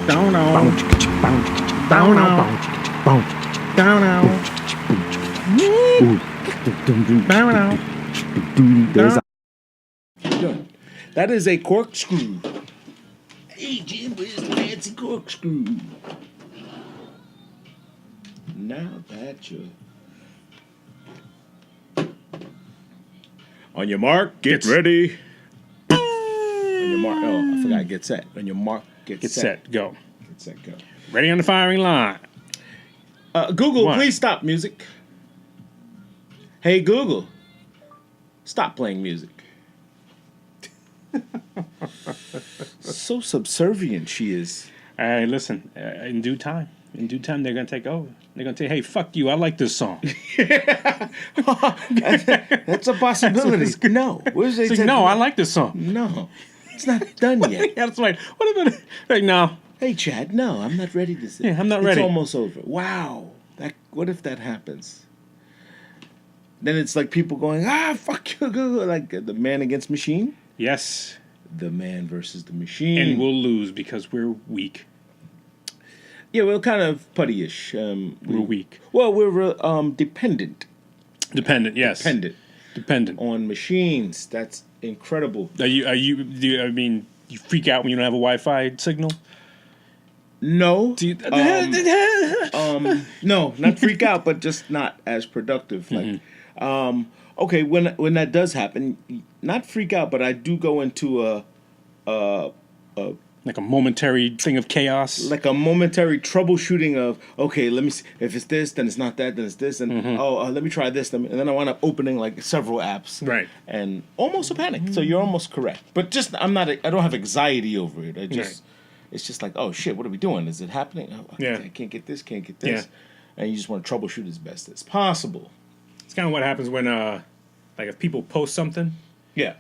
Down now. Down now. Down now. Down now. There's a... That is a corkscrew. Hey, Jim, where's the fancy corkscrew? Now that you're... On your mark, get ready. On your mark, oh, I forgot, get set. On your mark, get set. Go. Get set, go. Ready on the firing line. Google, What? please stop music. Hey, Google, stop playing music. So subservient she is. Hey, listen. In due time, they're gonna take over. They're gonna say, "Hey, fuck you! I like this song." That's a possibility. No. Where's they It's like, no, I like this song. No. It's not done yet. That's right. What about it? Like, no. Hey, Chad, no, I'm not ready to say. Yeah, I'm not ready. It's almost over. Wow. What if that happens? Then it's like people going, fuck you, Google. Like the man against machine. Yes. The man versus the machine. And we'll lose because we're weak. Yeah, we're kind of putty-ish. We're weak. Well, we're dependent. Dependent, yes. Dependent. On machines. That's incredible. I mean, you freak out when you don't have a Wi-Fi signal? No. Do you, No, not freak out, but just not as productive. Like, okay, when that does happen, not freak out, but I do go into like a momentary thing of chaos. like a momentary troubleshooting of, okay, let me see. If it's this, then it's not that, then it's this, and let me try this, and then I wind up opening like several apps, Right. And almost a panic. So you're almost correct, but just I don't have anxiety over it. It's just like, oh shit, what are we doing? Is it happening? Oh, Yeah. I can't get this, Yeah. and you just want to troubleshoot as best as possible. It's kind of what happens when, like, if people post something, Yeah,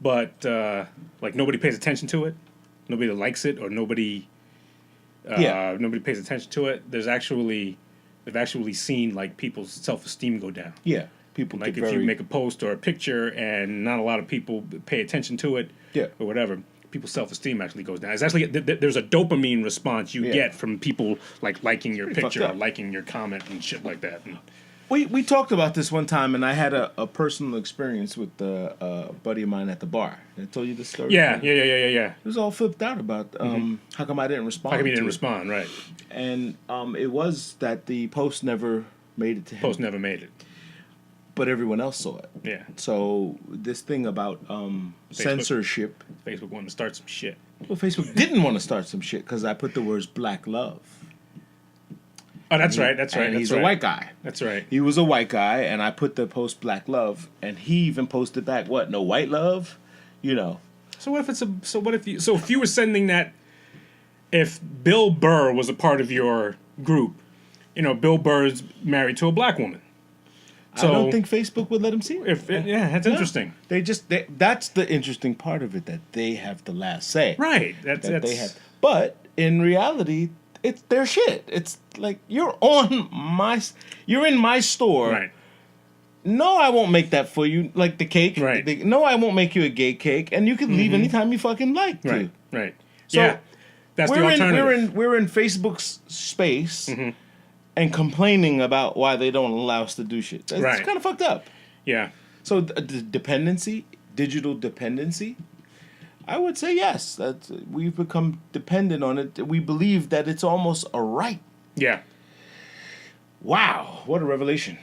but like nobody pays attention to it, nobody likes it, or nobody pays attention to it. They've actually seen like people's self-esteem go down. yeah. People Like get if very, you make a post or a picture and not a lot of people pay attention to it, Yeah. or whatever, people's self-esteem actually goes down. It's actually there's a dopamine response you get from people like liking your Pretty picture fucked or up. liking your comment and shit like that. And, We talked about this one time, and I had a personal experience with a buddy of mine at the bar. I told you this story. yeah. He was all flipped out about how come I didn't respond. How come you didn't to it. respond? Right. And it was that the post never made it to him, Post never made it. but everyone else saw it. Yeah. So this thing about censorship. Facebook wanted to start some shit. Well, Facebook didn't want to start some shit because I put the words "Black Love." Oh, that's right. That's right. And that's he's right. a white guy. That's right. He was a white guy, and I put the post "Black Love," and he even posted back, "What? No white love?" You know. So what if you were sending that, if Bill Burr was a part of your group, Bill Burr's married to a black woman. So I don't think Facebook would let him see it. That's interesting. That's the interesting part of it, that they have the last say. Right. That's They have, but in reality, it's their shit. It's like you're in my store. right. No, I won't make that for you. Like the cake. Right. No, I won't make you a gay cake, and you can leave anytime you fucking like to. Right. Right. So yeah. That's the alternative. We're in Facebook's space and complaining about why they don't allow us to do shit. It's Right. kind of fucked up. Yeah. So the dependency, digital dependency, I would say yes. That we've become dependent on it. We believe that it's almost a right. Yeah. Wow, what a revelation!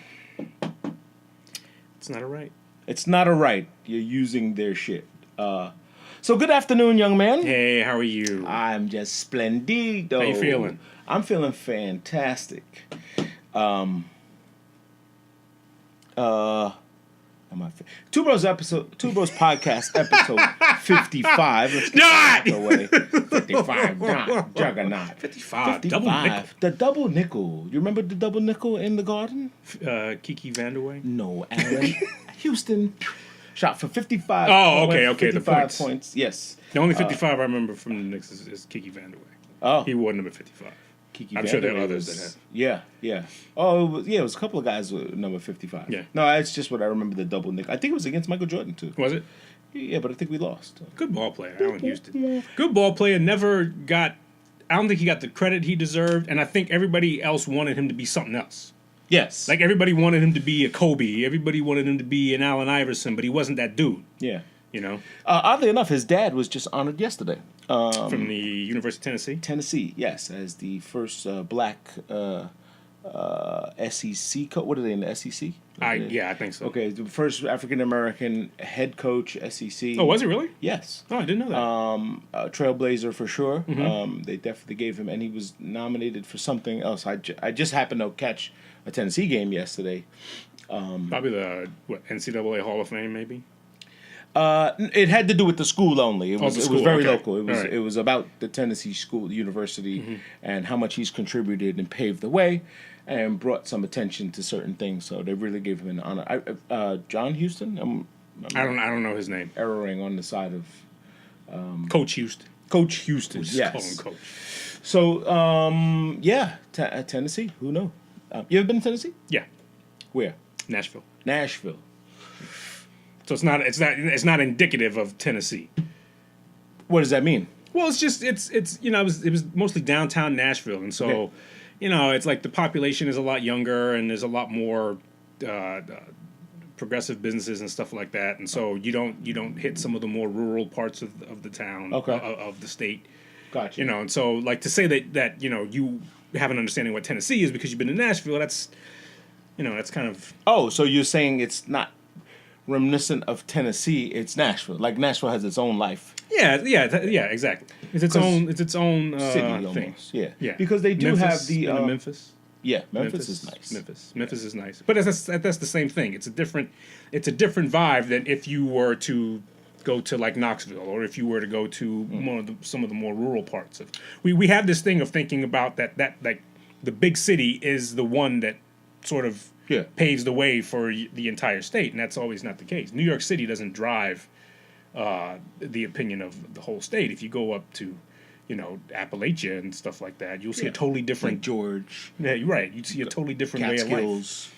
It's not a right. It's not a right. You're using their shit. So good afternoon, young man. Hey, how are you? I'm just splendido. How you feeling? I'm feeling fantastic. Two Bros podcast episode 55. Let's get that out the way. 55, not juggernaut. 55. Double nickel. The double nickel. You remember the double nickel in the Garden? Kiki Vanderway? No, Alan. Houston shot for 55. Oh, okay, the 55 points. Yes. The only 55 I remember from the Knicks is Kiki Vanderway. Oh. He wore number 55. Kiki I'm sure there are Vanderway others was- that have. Yeah. Oh, it was a couple of guys with number 55. Yeah. No, it's just what I remember, the double nickel. I think it was against Michael Jordan, too. Was it? Yeah, but I think we lost. Good ball player, Allen Houston. Good ball player, never got I don't think he got the credit he deserved, and I think everybody else wanted him to be something else. Yes. Like everybody wanted him to be a Kobe, everybody wanted him to be an Allen Iverson, but he wasn't that dude. Yeah. You know, Oddly enough, his dad was just honored yesterday. from the University of Tennessee. Tennessee, yes, as the first black SEC coach. What are they in the SEC? I think so. Okay, the first African American head coach SEC. Oh, was it really? Yes. Oh, I didn't know that. Trailblazer for sure. Mm-hmm. They definitely gave him, and he was nominated for something else. I just happened to catch a Tennessee game yesterday. Probably the NCAA Hall of Fame, maybe. It had to do with the school only. It was the it school, was very okay. local. It was All right. it was about the Tennessee school, the university, and how much he's contributed and paved the way, and brought some attention to certain things. So they really gave him an honor. John Houston. I don't know his name. Erroring on the side of Coach Houston. Coach Houston. Just call him Yes. Coach. So yeah, Tennessee. Who knows? You ever been to Tennessee? Yeah, Where? Nashville. Nashville. So it's not indicative of Tennessee. What does that mean? Well, it's just it's it was mostly downtown Nashville, and so Okay. it's like the population is a lot younger, and there's a lot more progressive businesses and stuff like that, and so you don't hit some of the more rural parts of the town, Okay. of the state, Gotcha. and so like to say that you have an understanding of what Tennessee is because you've been in Nashville, that's that's kind of Oh, so you're saying it's not reminiscent of Tennessee? It's Nashville. Like Nashville has its own life. yeah exactly. It's its 'Cause own City thing. almost. Yeah. Yeah, Because they do Memphis, have the been to Memphis. yeah, Memphis is nice. Memphis is nice, but that's the same thing. It's a different vibe than if you were to go to like Knoxville, or if you were to go to some of the more rural parts of. We have this thing of thinking about that like the big city is the one that sort of Yeah. paves the way for the entire state, and that's always not the case. New York City doesn't drive the opinion of the whole state. If you go up to Appalachia and stuff like that, you'll see a totally different. Like George, Yeah, you're right. You'd see a totally different way of life. Catskills.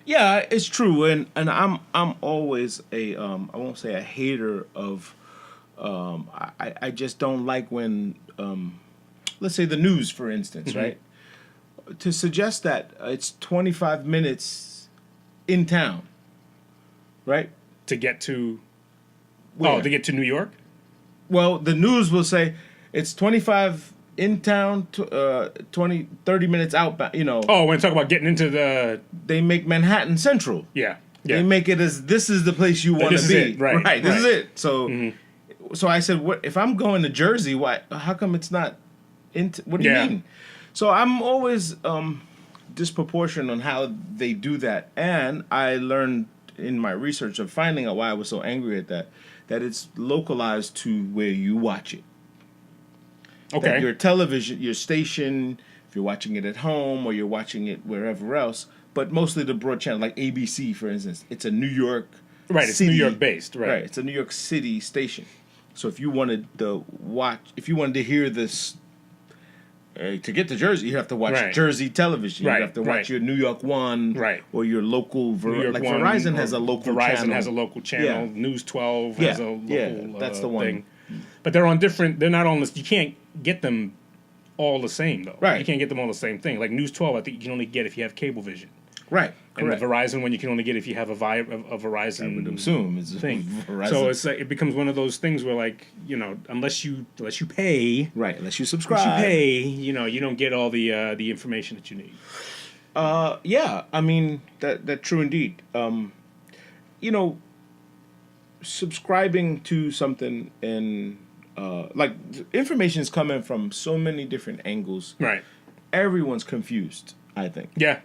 Yeah, it's true, and I'm always a I won't say a hater of I just don't like when let's say the news, for instance, right? To suggest that it's 25 minutes in town, right? To get to Where? to get to New York. Well, the news will say it's 25 in town, 30 minutes out. Oh, when you talk about getting into the They make Manhattan Central. yeah. They make it as this is the place you want This to is be. it, right, Right. This is right. it. So, so I said, what if I'm going to Jersey? Why? How come it's not? What do you Yeah. mean? So I'm always disproportionate on how they do that, and I learned in my research of finding out why I was so angry at that it's localized to where you watch it. Okay. That your television, your station, if you're watching it at home or you're watching it wherever else, but mostly the broad channel, like ABC, for instance, it's a New York Right, it's city, New York based, right. It's a New York City station. So if you wanted to hear this, to get to Jersey, you have to watch Right. Jersey television. Right, You have to watch right. your New York One, Right. or your local. New York like One, Verizon or has a local Verizon channel. has a local channel. Yeah. News 12 has a Yeah, local yeah, that's the one. thing. But they're on different. They're not on this. You can't get them all the same though. Right. You can't get them all the same thing. Like News 12, I think you can only get if you have Cablevision. Right. And the Correct. Verizon one you can only get if you have a Verizon I would assume it's thing. Verizon. So it's like it becomes one of those things where like unless you pay, right. Unless you unless subscribe. you pay, you don't get all the information that you need. Yeah, I mean that true indeed. Subscribing to something and like information is coming from so many different angles. Right. Everyone's confused, I think. Yeah.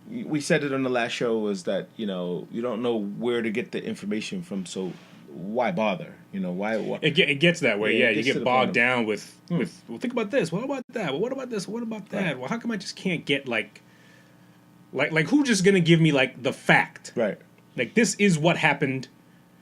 We said it on the last show was that you don't know where to get the information from, so why bother? Why? It gets that way. Yeah, Yeah, it you gets to get the bogged point of- down with well, think about this. What about that? Well, what about this? What about that? Right. Well, how come I just can't get like who's just gonna give me like the fact? Right. Like this is what happened,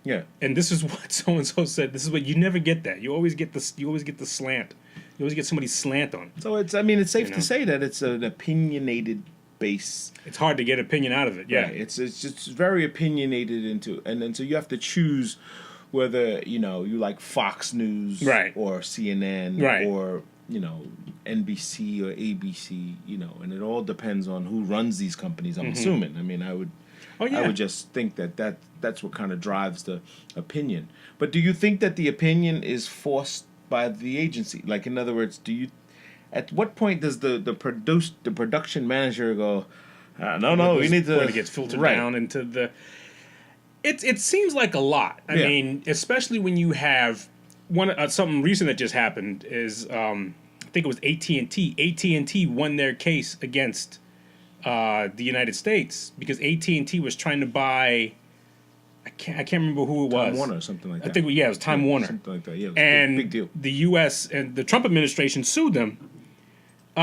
Yeah. and this is what so and so said. This is what you never get that. You always get this. You always get the slant. You always get somebody's slant on it. So it's safe You know? to say that it's an opinionated base. It's hard to get opinion out of it. Yeah. Right. It's just very opinionated and then so you have to choose whether you like Fox News Right. or CNN Right. or NBC or ABC, and it all depends on who runs these companies. I'm assuming. I mean, I would just think that's what kind of drives the opinion. But do you think that the opinion is forced by the agency? Like, in other words, at what point does the production manager go, no, we need to... When it gets filtered down into the... It seems like a lot. I mean, especially when you have... something recent that just happened is, I think it was AT&T. AT&T won their case against the United States because AT&T was trying to buy... I can't remember who it was. Time Warner or something like that. I think, it was Time Warner. Something like that, yeah. It was and a big deal. The U.S. and the Trump administration sued them,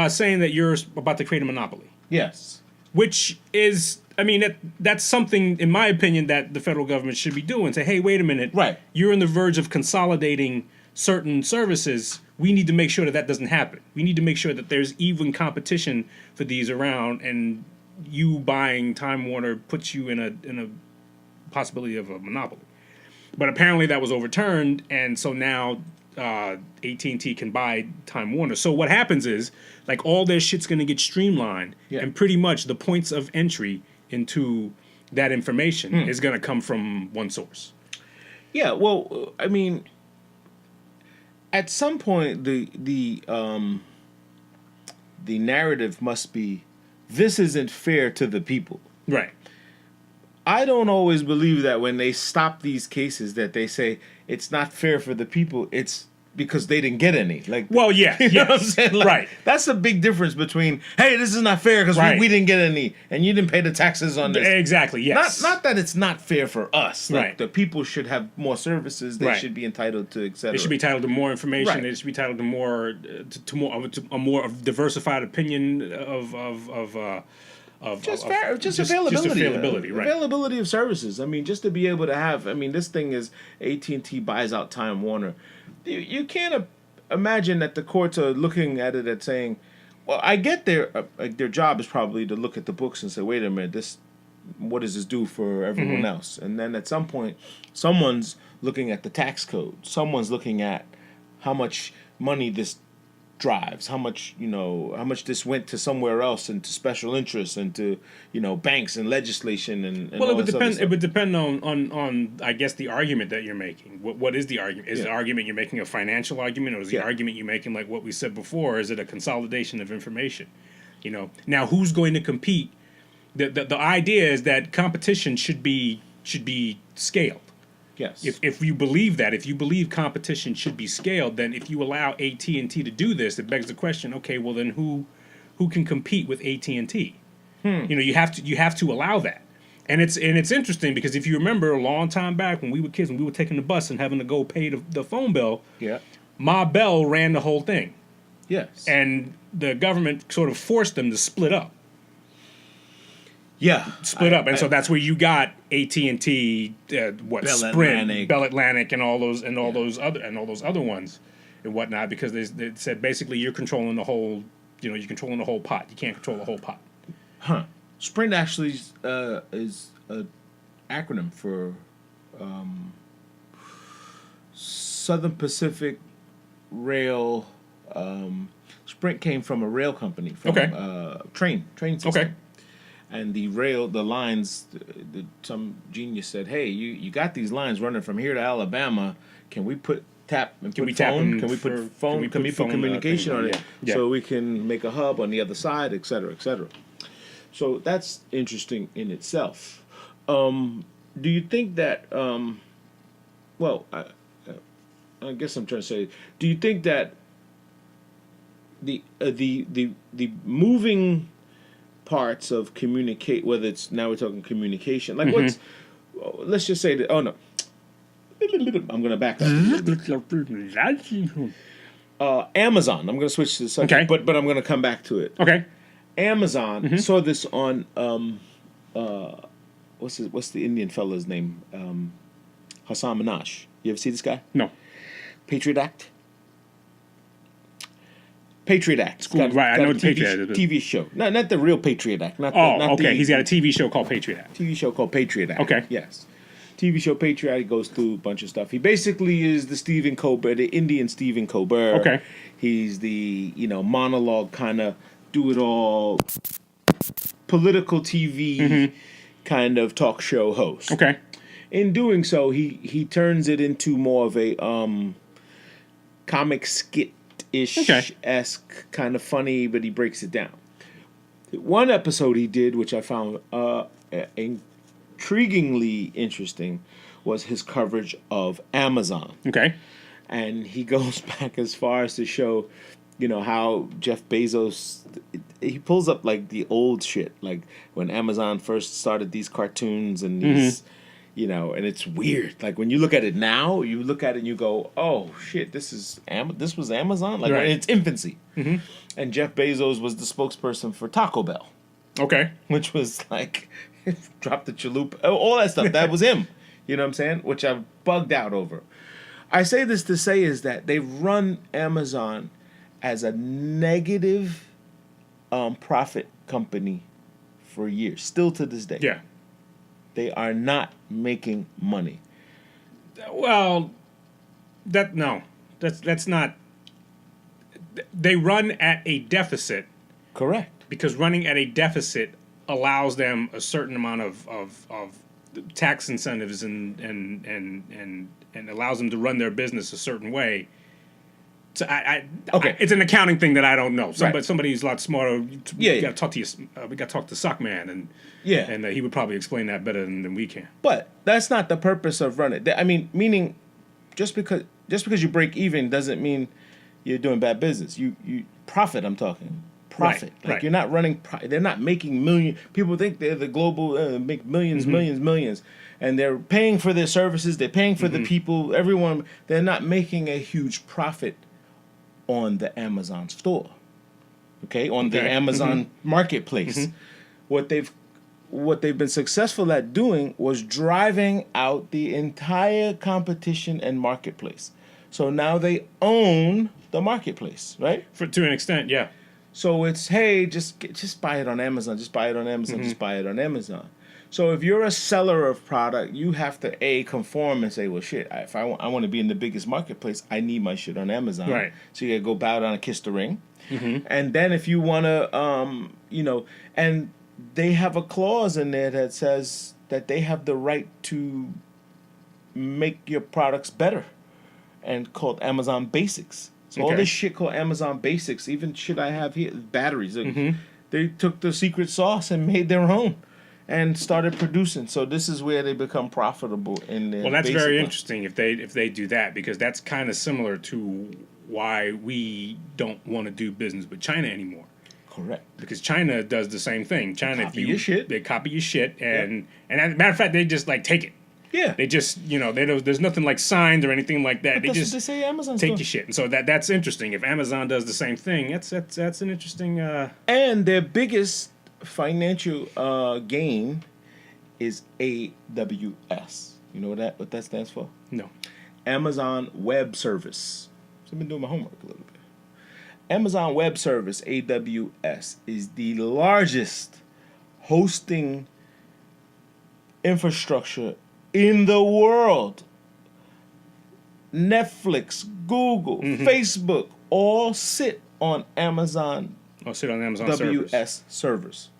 saying that you're about to create a monopoly. Yes. Which is, I mean, that's something, in my opinion, that the federal government should be doing. Say, hey, wait a minute. Right. You're on the verge of consolidating certain services. We need to make sure that doesn't happen. We need to make sure that there's even competition for these around, and you buying Time Warner puts you in a possibility of a monopoly. But apparently that was overturned, and so now AT&T can buy Time Warner. So what happens is, like, all their shit's going to get streamlined, and pretty much the points of entry into that information is going to come from one source. Yeah, well, I mean, at some point the narrative must be, this isn't fair to the people. Right. I don't always believe that when they stop these cases that they say it's not fair for the people. It's because they didn't get any. Like, well, yeah, you know what I'm saying? Like, right. That's a big difference between, hey, this is not fair because we didn't get any, and you didn't pay the taxes on this. Exactly. Yes. Not that it's not fair for us. Like, right. The people should have more services. They should be entitled to, etc. They should be entitled to more information. Right. They should be entitled to more to a more diversified opinion of availability, right? Availability of services. I mean, just to be able to have. I mean, this thing is AT&T buys out Time Warner. You can't imagine that the courts are looking at it and saying, "Well, I get their job is probably to look at the books and say, wait a minute, what does this do for everyone else?" And then at some point, someone's looking at the tax code. Someone's looking at how much money this drives, how much this went to somewhere else and to special interests and to banks and legislation and well, all it would depend on I guess the argument that you're making. What is the argument? Is the argument you're making a financial argument, or is the argument you're making, like what we said before, is it a consolidation of information? Now who's going to compete? The idea is that competition should be scaled. Yes. If you believe that, if you believe competition should be scaled, then if you allow AT&T to do this, it begs the question, okay, well then who can compete with AT&T? You have to allow that. And it's interesting because if you remember a long time back when we were kids, when we were taking the bus and having to go pay the phone bill, Ma Bell ran the whole thing. Yes. And the government sort of forced them to split up. Yeah, So that's where you got AT&T, Sprint, Bell Atlantic, and all those other ones and whatnot, because they said basically you're controlling the whole, you're controlling the whole pot. You can't control the whole pot. Huh? Sprint actually is an acronym for Southern Pacific Rail. Sprint came from a rail company, from train system. Okay. And the lines, some genius said, "Hey, you got these lines running from here to Alabama. Can we put phone? Can we put communication on it so we can make a hub on the other side, et cetera, et cetera?" So that's interesting in itself. Do you think that? Well, I guess I'm trying to say, do you think that the moving parts of communicate, whether it's now we're talking communication, like let's just say that, oh no, I'm going to back up. Amazon, I'm going to switch to the subject, but I'm going to come back to it. Okay. Amazon saw this on, what's the Indian fella's name? Hassan Minaj. You ever see this guy? No. Patriot Act? Patriot Act. Right, I know the Patriot Act. TV show. No, not the real Patriot Act. He's got a TV show called Patriot Act. TV show called Patriot Act. Okay. Yes. TV show Patriot. He goes through a bunch of stuff. He basically is the Stephen Colbert, the Indian Stephen Colbert. Okay. He's the monologue kind of do it all political TV kind of talk show host. Okay. In doing so, he turns it into more of a comic skit-ish esque kind of funny, but he breaks it down. One episode he did, which I found intriguingly interesting, was his coverage of Amazon. Okay. And he goes back as far as to show, how Jeff Bezos, he pulls up like the old shit, like when Amazon first started these cartoons and these, and it's weird. Like when you look at it now, you look at it and you go, oh shit, this was Amazon, like in its infancy. Mm-hmm. And Jeff Bezos was the spokesperson for Taco Bell. Okay. Which was like, drop the chalupa, all that stuff. That was him. You know what I'm saying? Which I've bugged out over. I say this to say is that they run Amazon as a negative profit company for years, still to this day. Yeah. They are not making money. Well, that's not. They run at a deficit. Correct. Because running at a deficit allows them a certain amount of tax incentives and allows them to run their business a certain way. So it's an accounting thing that I don't know. Somebody who's a lot smarter. We got to talk to you. We got to talk to Sockman, and he would probably explain that better than we can. But that's not the purpose of running. I mean, meaning just because you break even doesn't mean you're doing bad business. You profit. I'm talking profit. You're not running. They're not making millions. People think they're the global make millions, millions, and they're paying for their services. They're paying for the people. Everyone. They're not making a huge profit on the Amazon store. Okay, on the Amazon marketplace. What they've been successful at doing was driving out the entire competition and marketplace. So now they own the marketplace, right? To an extent, yeah. So it's, hey, just buy it on Amazon. Just buy it on Amazon. Just buy it on Amazon. So if you're a seller of product, you have to conform and say, well, shit. If I want to be in the biggest marketplace, I need my shit on Amazon. Right. So you gotta go bow down and kiss the ring. And then if you want to, and they have a clause in there that says that they have the right to make your products better, and called Amazon Basics. So all this shit called Amazon Basics, even shit I have here, batteries. They took the secret sauce and made their own, and started producing. So this is where they become profitable in their. Well, that's very interesting if they do that, because that's kind of similar to why we don't want to do business with China anymore. Correct. Because China does the same thing. China, they copy your shit, and as a matter of fact, they just like take it. Yeah. They just, there's nothing like signed or anything like that. But that's what they say Amazon's take doing. your shit. And so that's interesting. If Amazon does the same thing, that's an interesting. And their biggest financial gain is AWS. You know what that stands for? No. Amazon Web Service. So I've been doing my homework a little bit. Amazon Web Service, AWS, is the largest hosting infrastructure in the world. Netflix, Google, Facebook, all sit on Amazon. WS servers.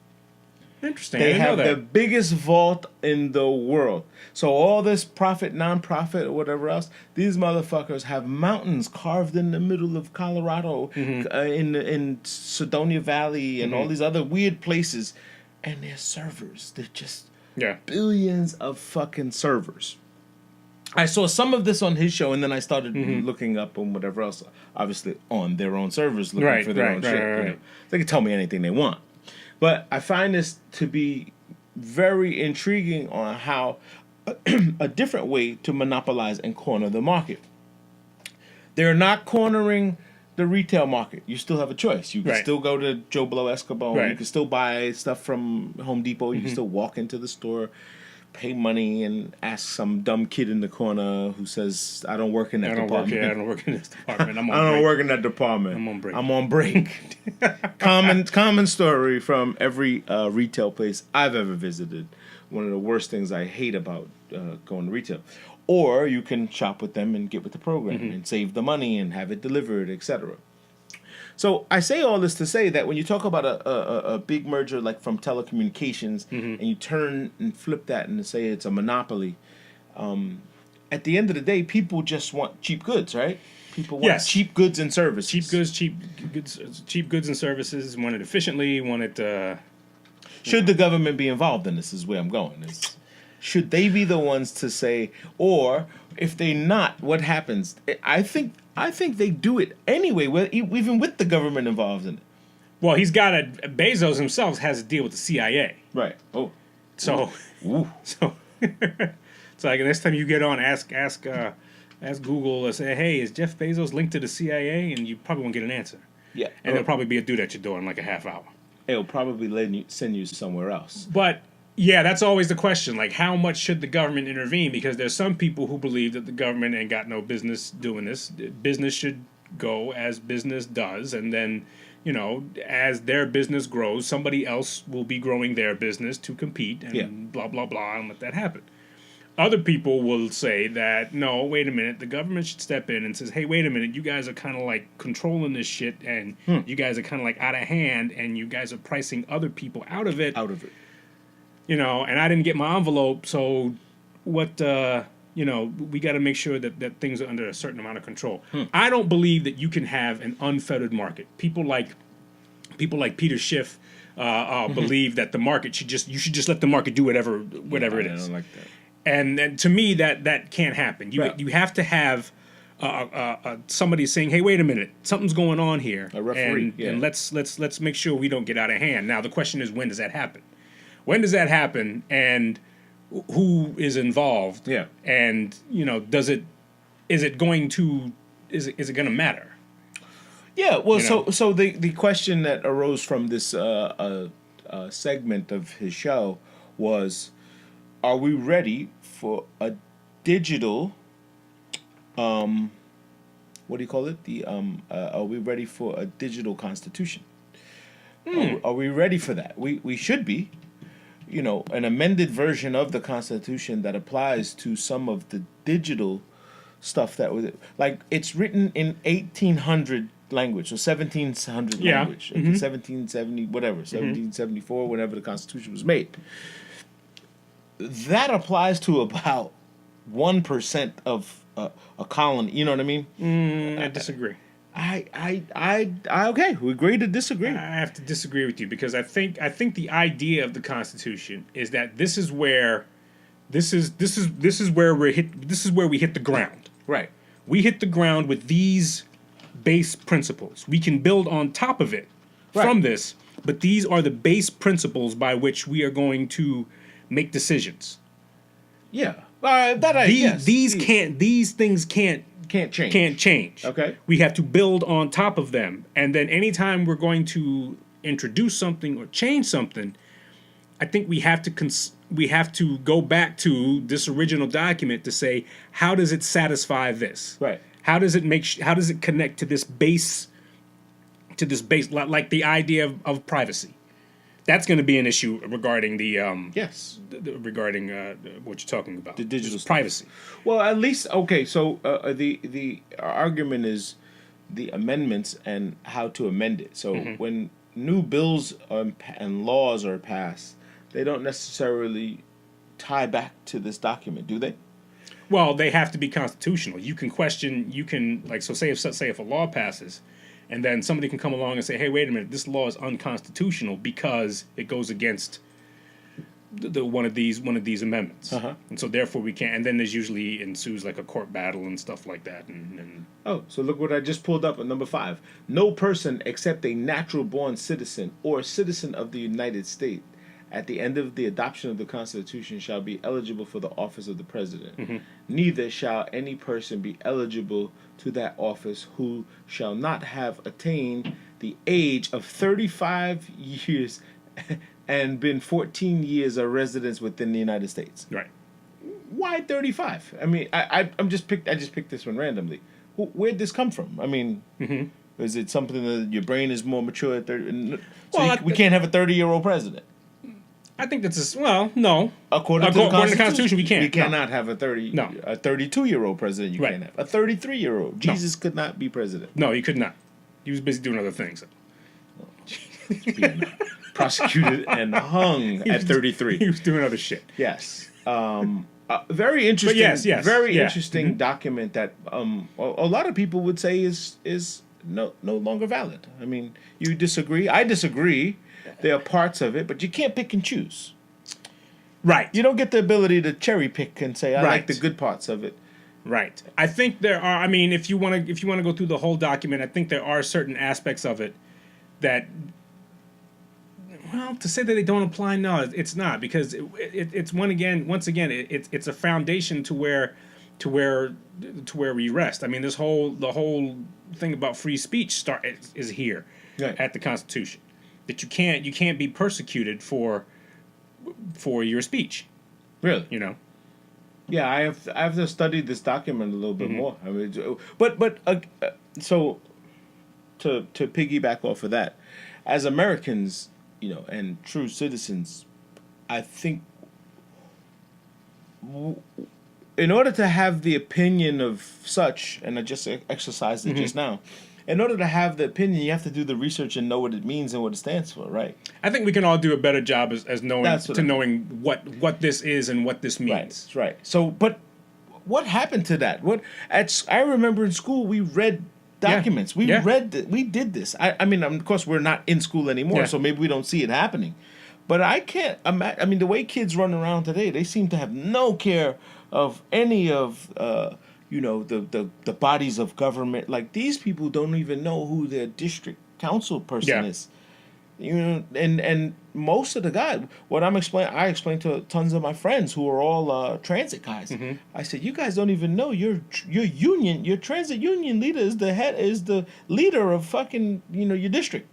Interesting. They I didn't have know the that. biggest vault in the world. So all this profit, non-profit, or whatever else, these motherfuckers have mountains carved in the middle of Colorado, in Sedonia Valley, and all these other weird places, and they're servers. They're just billions of fucking servers. I saw some of this on his show, and then I started looking up on whatever else, obviously on their own servers, looking for their own shit. Right. They can tell me anything they want. But I find this to be very intriguing on how a different way to monopolize and corner the market. They're not cornering the retail market. You still have a choice. You can still go to Joe Blow Escobar. You can still buy stuff from Home Depot. You can still walk into the store, pay money, and ask some dumb kid in the corner who says, I don't work in that department. I don't work in this department. I don't work in that department. I'm on break. Common story from every retail place I've ever visited. One of the worst things I hate about going to retail. Or you can shop with them and get with the program and save the money and have it delivered, etc. So I say all this to say that when you talk about a big merger like from telecommunications and you turn and flip that and say it's a monopoly, at the end of the day, people just want cheap goods, right? People want cheap goods and services. Cheap goods and services. Want it efficiently. Want it. Should the government be involved in this? Is where I'm going. Should they be the ones to say, or if they're not, what happens? I think they do it anyway, even with the government involved in it. Well, Bezos himself has a deal with the CIA. Right. Oh. So. Ooh. So. So like next time you get on, ask Google, say, hey, is Jeff Bezos linked to the CIA? And you probably won't get an answer. Yeah. And there'll probably be a dude at your door in like a half hour. It'll probably send you somewhere else. But yeah, that's always the question. Like, how much should the government intervene? Because there's some people who believe that the government ain't got no business doing this. Business should go as business does, and then, as their business grows, somebody else will be growing their business to compete, and blah blah blah, and let that happen. Other people will say that, no, wait a minute, the government should step in and says, hey, wait a minute, you guys are kind of like controlling this shit, and you guys are kind of like out of hand, and you guys are pricing other people out of it. And I didn't get my envelope, so what, we got to make sure that things are under a certain amount of control. I don't believe that you can have an unfettered market. People like Peter Schiff believe that the market you should just let the market do whatever it is. I don't like that. And to me, that can't happen. You have to have somebody saying, "Hey, wait a minute, something's going on here." A referee, and let's make sure we don't get out of hand. Now the question is, when does that happen? When does that happen, and who is involved? Yeah. And is it going to matter? Yeah. Well, so the question that arose from this segment of his show was, are we ready for a digital, what do you call it? Are we ready for a digital constitution? Are we ready for that? We should be. An amended version of the Constitution that applies to some of the digital stuff that was, like, it's written in 1800 language, or 1700 language, 1770, whatever, 1774, whenever the Constitution was made. That applies to about 1% of a colony. You know what I mean? I disagree. Okay, we agree to disagree. I have to disagree with you because I think the idea of the Constitution is that this is where we hit the ground. Right. We hit the ground with these base principles. We can build on top of it from this, but these are the base principles by which we are going to make decisions. Yeah. These things can't change. Okay. We have to build on top of them. And then anytime we're going to introduce something or change something, I think we have to go back to this original document to say, how does it satisfy this? Right. How does it connect to this base like the idea of privacy? That's going to be an issue regarding the regarding what you're talking about, the digital privacy. Well, at least okay. So the argument is the amendments and how to amend it. So when new bills and laws are passed, they don't necessarily tie back to this document, do they? Well, they have to be constitutional. You can question. Say if a law passes. And then somebody can come along and say, hey, wait a minute, this law is unconstitutional because it goes against one of these amendments. And so therefore we can't. And then there's usually ensues like a court battle and stuff like that. So look what I just pulled up at number 5. No person except a natural-born citizen or citizen of the United States at the end of the adoption of the Constitution shall be eligible for the office of the president. Neither shall any person be eligible to that office who shall not have attained the age of 35 years and been 14 years of residence within the United States. Right. Why 35? I mean, I just picked this one randomly. Where'd this come from? I mean, is it something that your brain is more mature at 30? We can't have a 30-year-old president. I think that's well, no. According to the Constitution, we can't. You cannot have a 32-year-old president. You Right. can't have a 33-year-old. Jesus could not be president. No, you could not. He was busy doing other things. Being prosecuted and hung at 33. He was doing other shit. Yes. Very interesting. Yes, Very yeah. interesting document that a lot of people would say is no longer valid. I mean, you disagree. I disagree. There are parts of it, but you can't pick and choose. Right. You don't get the ability to cherry pick and say I like Right. the good parts of it. Right. I think there are. I mean, if you want to go through the whole document, I think there are certain aspects of it that. Well, to say that they don't apply, no, it's not, because it's once again, it's a foundation to where we rest. I mean, the whole thing about free speech is here Right. at the Constitution, that you can't be persecuted for your speech. Really? You know. Yeah, I have to study this document a little bit more. I mean, but so to piggyback off of that, as Americans, and true citizens, I think in order to have the opinion of such, and I just exercised it just now, in order to have the opinion, you have to do the research and know what it means and what it stands for, right? I think we can all do a better job as knowing knowing what this is and what this means. Right. So, but what happened to that? I remember in school we read documents. We did this. I mean, of course, we're not in school anymore, so maybe we don't see it happening. But I can't imagine. I mean, the way kids run around today, they seem to have no care of any of the bodies of government. Like, these people don't even know who their district council person is. And most of the guys, I explained to tons of my friends who are all transit guys. I said, you guys don't even know your transit union leader is the leader of fucking your district.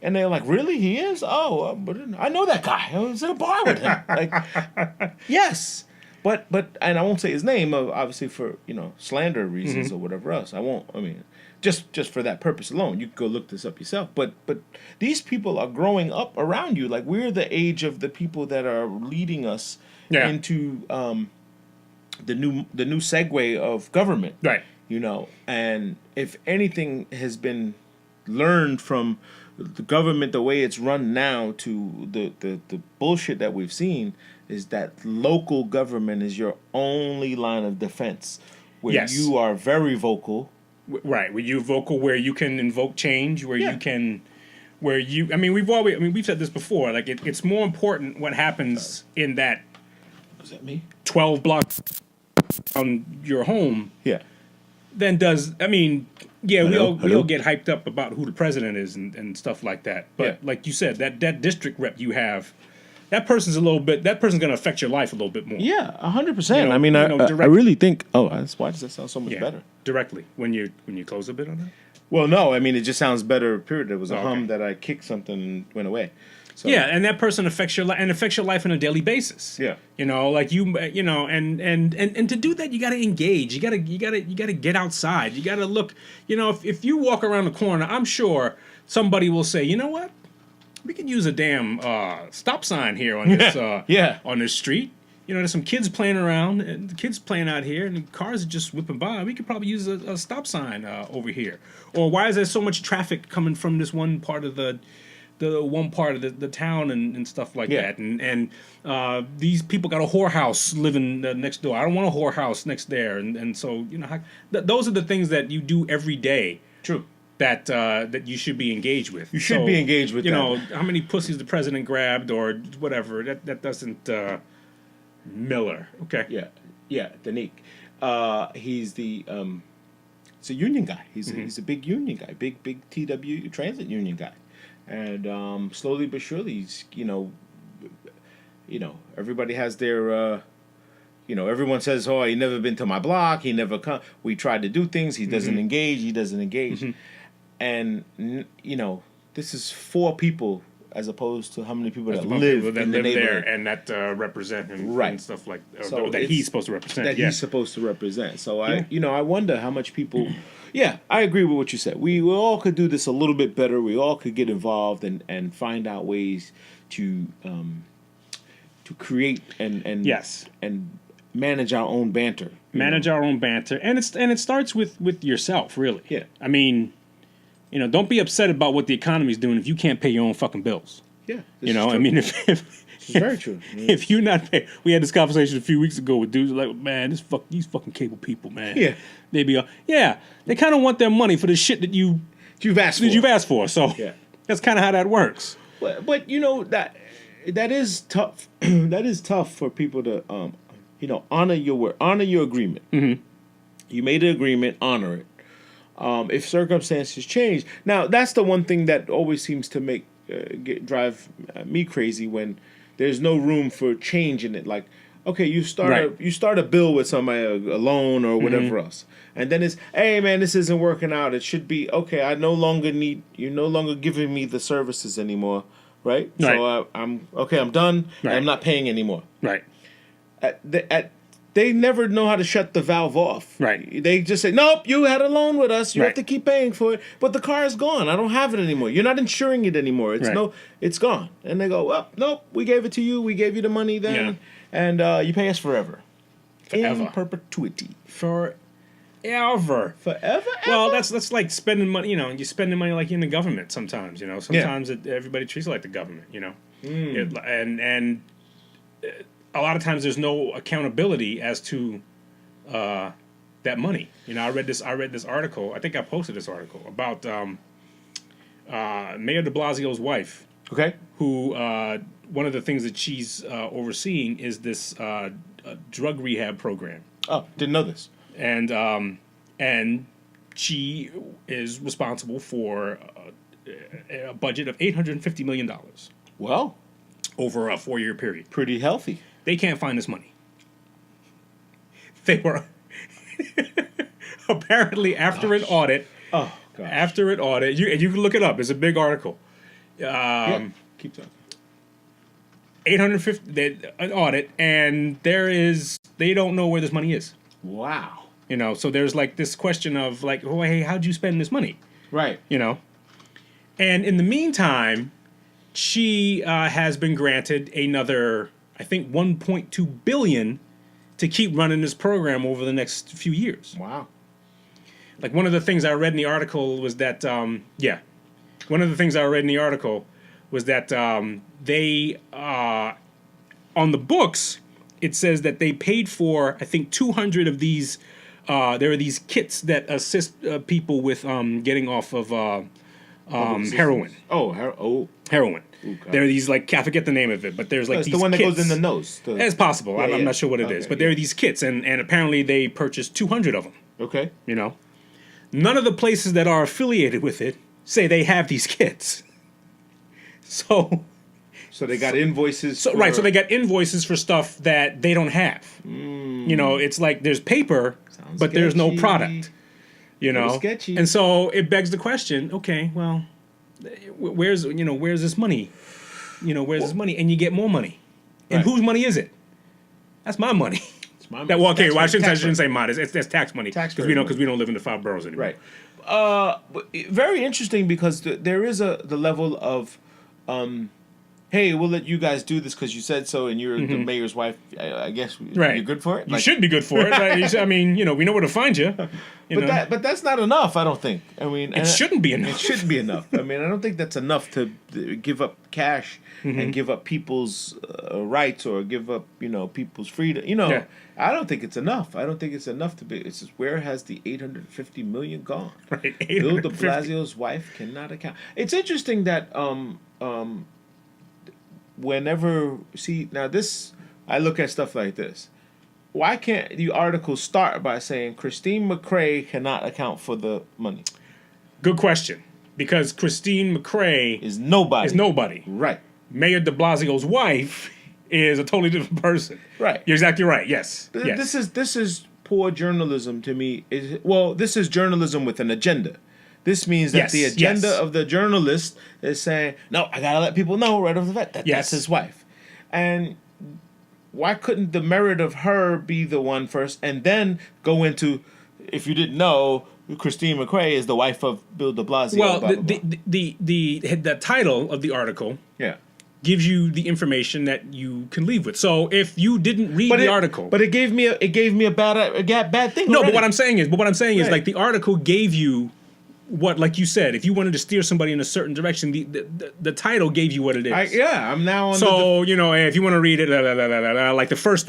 And they're like, really? He is? Oh, but I know that guy. I was in a bar with him. Like, yes. But and I won't say his name, obviously for slander reasons or whatever else. I won't. I mean, just for that purpose alone, you can go look this up yourself. But these people are growing up around you. Like, we're the age of the people that are leading us into the new segue of government. Right. And if anything has been learned from the government, the way it's run now, to the bullshit that we've seen, is that local government is your only line of defense, where you are very vocal. Right, where you're vocal, where you can invoke change, where you can, I mean, we've said this before. Like, it's more important what happens in that. Was that me? 12 blocks on your home. Yeah. Than does. I mean, yeah, we all get hyped up about who the president is and stuff like that. But like you said, that district rep you have, that person's going to affect your life a little bit more. Yeah, 100%. I mean, I really think. Oh, why does that sound so much better? Directly when you close a bit on that. Well, no, I mean, it just sounds better. Period. There was a hum that I kicked something and went away. So, yeah, and that person affects your life on a daily basis. Yeah, like and to do that, you got to engage. You got to get outside. You got to look. If you walk around the corner, I'm sure somebody will say, you know what, we could use a damn stop sign here on this on this street. There's some kids playing around, and the kids playing out here, and the cars are just whipping by. We could probably use a stop sign over here. Or why is there so much traffic coming from this one part of the one part of the town and stuff like that? And these people got a whorehouse living next door. I don't want a whorehouse next there. And so, those are the things that you do every day. True. That you should be engaged with. You should be engaged with that. How many pussies the president grabbed or whatever. That doesn't... Miller. Okay. Yeah, Danique. He's a union guy. He's a big union guy, big TW transit union guy, and slowly but surely, he's everybody has their everyone says, oh, he never been to my block. He never come. We tried to do things. He doesn't engage. He doesn't engage, and this is 4 people. As opposed to how many people that live in the neighborhood there and that represent him and stuff like so that he's supposed to represent. He's supposed to represent. So I wonder how much people. Yeah, I agree with what you said. We all could do this a little bit better. We all could get involved and find out ways to to create and Yes. and manage our own banter. Manage our own banter, and it starts with yourself, really. Yeah. I mean, don't be upset about what the economy's doing if you can't pay your own fucking bills. Yeah. I mean, if It's very true. if you're not paying, we had this conversation a few weeks ago with dudes like, man, these fucking cable people, man. Yeah. They be, they kind of want their money for the shit that you've asked for. So Yeah. that's kind of how that works. But that is tough. That is tough for people to honor your word, honor your agreement. Mm-hmm. You made an agreement, honor it. If circumstances change, now that's the one thing that always seems to drive me crazy when there's no room for change in it. Like, okay, you start a bill with somebody, a loan or whatever else, and then it's, hey man, this isn't working out. It should be okay. You're no longer giving me the services anymore, right? So I'm okay. I'm done. Right. I'm not paying anymore. Right. They never know how to shut the valve off. Right. They just say, nope, you had a loan with us. You have Right. to keep paying for it. But the car is gone. I don't have it anymore. You're not insuring it anymore. It's gone. And they go, well, nope, we gave it to you. We gave you the money then. And you pay us forever. Forever. In perpetuity. Forever. Forever? Well, that's like spending money. You're spending money like you're in the government sometimes. Sometimes everybody treats it like the government. And a lot of times there's no accountability as to that money. I read this article. I think I posted this article about Mayor De Blasio's wife. Okay. Who one of the things that she's overseeing is this drug rehab program. Oh, didn't know this. And she is responsible for a budget of $850 million Well, over a 4-year period. pretty healthy. They can't find this money. They were apparently after an audit. Oh, gosh. After an audit, you can look it up. It's a big article. Keep talking. 850 an audit, and they don't know where this money is. Wow. So there's like this question of like, oh, hey, how'd you spend this money? Right. And in the meantime, she has been granted another, I think, $1.2 billion to keep running this program over the next few years. Wow. Like one of the things I read in the article was that, they, on the books, it says that they paid for, I think, 200 of these. There are these kits that assist people with getting off of heroin. Heroin. There are these, like, I forget the name of it, but there's like it's these the one kits. that goes in the nose. It's possible. I'm not sure what it is, but there are these kits, and apparently they purchased 200 of them. Okay. None of the places that are affiliated with it say they have these kits. So they got invoices. So they got invoices for stuff that they don't have. It's like there's paper, but there's no product. Sketchy. And so it begs the question: okay, well, where's this money? Where's this money? And you get more money, and whose money is it? That's my money. It's my money. That well, okay, well, I shouldn't say mine. It's tax money because we don't live in the 5 boroughs anymore. Right. Very interesting because there is the level of, hey, we'll let you guys do this because you said so, and you're the mayor's wife. I guess you're good for it. You should be good for it. Right? I mean, we know where to find you. But that's not enough. I don't think. I mean, it shouldn't be enough. It shouldn't be enough. I mean, I don't think that's enough to give up cash and give up people's rights or give up people's freedom. I don't think it's enough. I don't think it's enough to be. It's just, where has the $850 million gone? Right. Bill De Blasio's wife cannot account. It's interesting that whenever I look at stuff like this. Why can't the article start by saying Christine McCray cannot account for the money? Good question. Because Christine McCray is nobody. Right. Mayor De Blasio's wife is a totally different person. Right. You're exactly right. Yes. This is poor journalism to me. This is journalism with an agenda. This means that the agenda of the journalist is saying, no, I gotta let people know right off the bat that that's his wife. And why couldn't the merit of her be the one first and then go into, if you didn't know, Christine McCray is the wife of Bill de Blasio? Well, blah, blah, blah. the title of the article gives you the information that you can leave with. So if you didn't read the article, but it gave me a bad thing. no, already. but what I'm saying is, Right. like the article gave you what, like you said, if you wanted to steer somebody in a certain direction, the title gave you what it is. I'm now on. So if you want to read it, like the first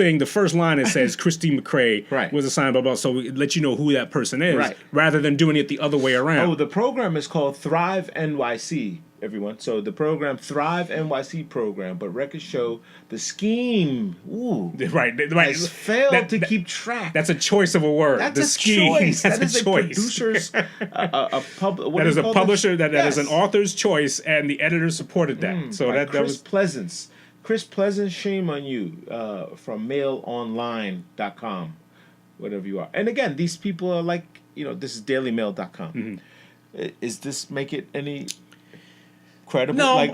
line it says Christine McRae Right. was assigned, blah blah. So it lets you know who that person is, Right. rather than doing it the other way around. Oh, the program is called Thrive NYC, everyone. So the program, Thrive NYC program, but records show the scheme, right. has failed That- to that- keep track. That's a choice of a word. That's the a scheme. choice. That's That is a choice. producer's, That is a publisher. That is an author's choice, and the editor supported that. So that Chris was Pleasance. Chris Pleasance, shame on you, from mailonline.com, whatever you are. And again, these people are like, this is dailymail.com. Mm-hmm. Is this make it any credible? No, right?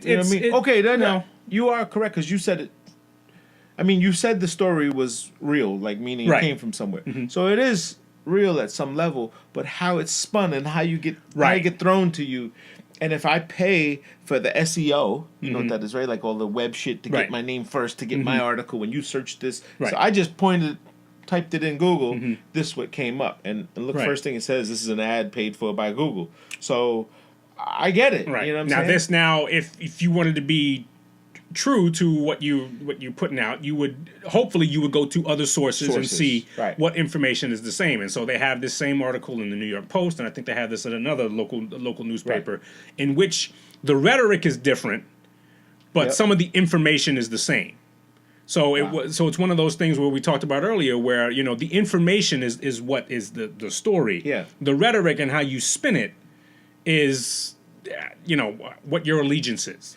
Okay, then no. you are correct because you said it. I mean, you said the story was real, like meaning Right. it came from somewhere. So it is real at some level, but how it's spun and how you get thrown to you. And if I pay for the SEO, you know what that is, right? Like all the web shit to Right. get my name first, to get my article when you search this. Right. So I just typed it in Google, this what came up. And look, Right. first thing it says, this is an ad paid for by Google. So I get it. right. You know what I'm Now saying? if you wanted to be true to what you're putting out, you would go to other sources and see right. what information is the same. And so they have this same article in the New York Post, and I think they have this in another local newspaper, in which the rhetoric is different, but some of the information is the same. So it's one of those things where we talked about earlier, where the information is what is the story. Yeah. The rhetoric and how you spin it is what your allegiance is.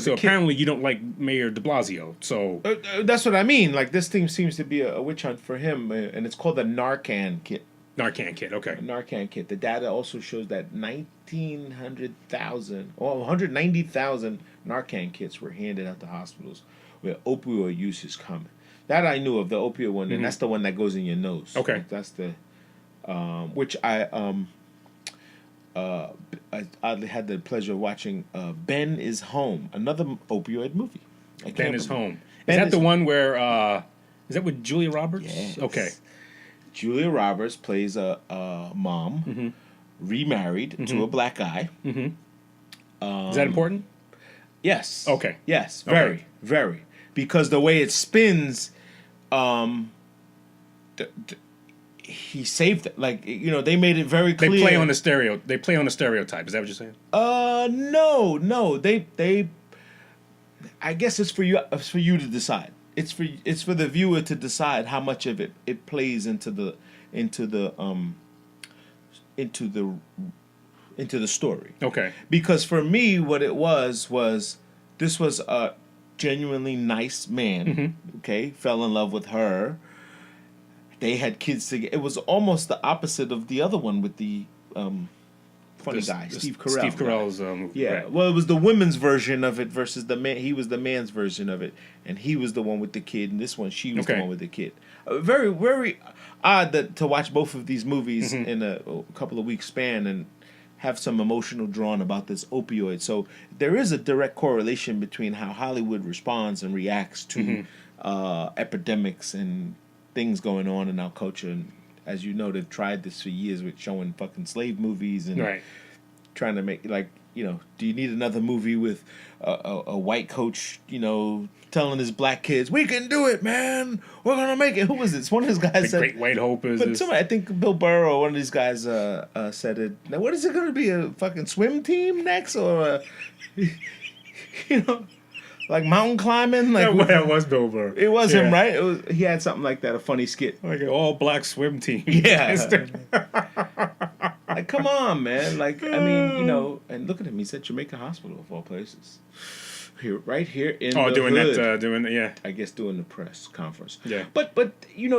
So apparently you don't like Mayor De Blasio. So That's what I mean. Like, this thing seems to be a witch hunt for him, and it's called the Narcan kit. Narcan kit. Okay. Narcan kit. The data also shows that 190,000 Narcan kits were handed out to hospitals where opioid use is common. That I knew of, the opioid one, and that's the one that goes in your nose. Okay. Like, that's the which I had the pleasure of watching. Ben is Home, another opioid movie. Ben is Home. Ben Is that is the one where? Is that with Julia Roberts? Yes. Okay. Julia Roberts plays a mom, remarried to a black guy. Is that important? Yes. Okay. Yes. Okay. Very, very. Because the way it spins, he saved it. Like, they made it very clear. They play on the stereotype. Is that what you're saying? No. They. I guess it's for you. It's for you to decide. It's for the viewer to decide how much of it plays into the story. Okay. Because for me, what it was this was a genuinely nice man. Okay, fell in love with her. They had kids together. It was almost the opposite of the other one with the funny guy, Steve Carell. Steve Carell's movie. Yeah, Right. well, it was the women's version of it versus the man. He was the man's version of it, and he was the one with the kid. And this one, she was the Okay. one with the kid. Very, very odd to watch both of these movies in a couple of weeks span and have some emotional drawn about this opioid. So there is a direct correlation between how Hollywood responds and reacts to epidemics and things going on in our culture. And as you know, they've tried this for years with showing fucking slave movies and Right. trying to make, like, do you need another movie with a white coach, telling his black kids, "We can do it, man. We're gonna make it." Who was it? One of his guys The said. Great White Hope is. But somebody, I think Bill Burr or one of these guys said it. Now, what is it going to be? A fucking swim team next, or like mountain climbing? Like that was Bill Burr. it was him, right? He had something like that, a funny skit. Like an all black swim team. Yeah. Like, come on, man. Like, I mean, and look at him. He's at Jamaica Hospital of all places. Right here in the doing hood. that. Yeah. I guess doing the press conference. Yeah. But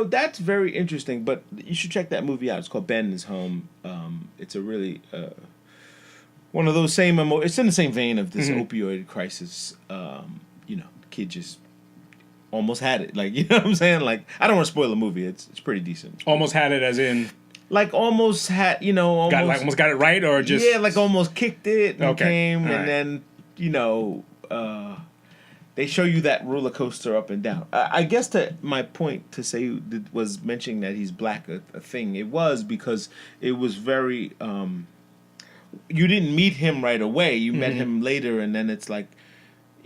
that's very interesting. But you should check that movie out. It's called Ben is Home. It's a really one of those same it's in the same vein of this opioid crisis. The kid just almost had it. Like, you know what I'm saying? Like, I don't want to spoil the movie. It's pretty decent. Almost had it, as in Like, almost had, almost got it right, or just like almost kicked it and Okay. came All and right. then they show you that roller coaster up and down. I guess that my point to say was mentioning that he's black a thing. It was because it was very. You didn't meet him right away. You met him later, and then it's like,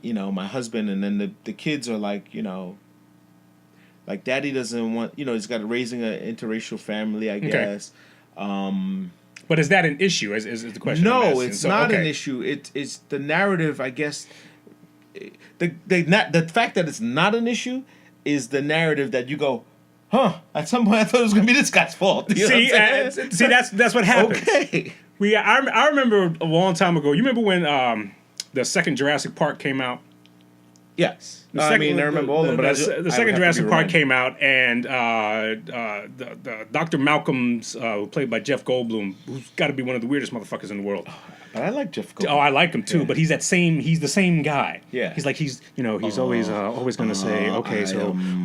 my husband, and then the kids are like, like daddy doesn't want, he's got raising an interracial family, I guess. But is that an issue? Is the question? No, it's not an issue. It's the narrative, I guess. The fact that it's not an issue is the narrative that you go, huh? At some point, I thought it was going to be this guy's fault. See, that's what happens. Okay. I remember a long time ago. You remember when the second Jurassic Park came out? Yes. I remember all of them, but the second Jurassic Park came out, and the Dr. Malcolm's, played by Jeff Goldblum, who's got to be one of the weirdest motherfuckers in the world. But I like Jeff Goldblum. Oh, I like him too, but he's the same guy. Yeah. He's always going to say, okay,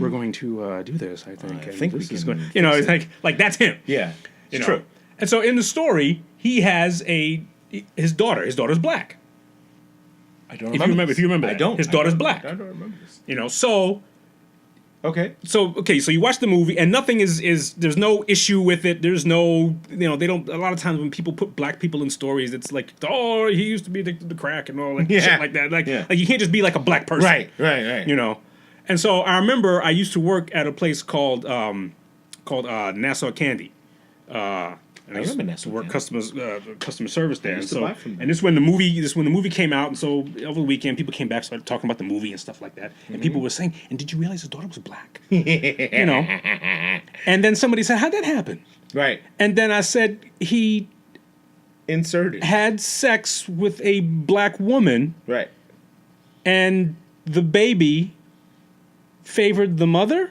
we're going to do this, I think. I think this we is can going, it's like that's him. Yeah. It's true. And so in the story, he has his daughter. His daughter's black. I don't remember. If you remember I that. don't. His daughter's black. I don't remember this. So Okay. So you watch the movie and nothing is there's no issue with it. There's no, they don't, a lot of times when people put black people in stories, it's like, oh, he used to be addicted to crack and all that shit like that. Like you can't just be like a black person. Right. And so I remember I used to work at a place called Nassau Candy. And I remember Nassau to work customer service there. And so, and this when the movie came out, and so over the weekend people came back, started talking about the movie and stuff like that, and people were saying, "And did you realize his daughter was black?" And then somebody said, "How'd that happen?" Right. And then I said he had sex with a black woman. Right. And the baby favored the mother.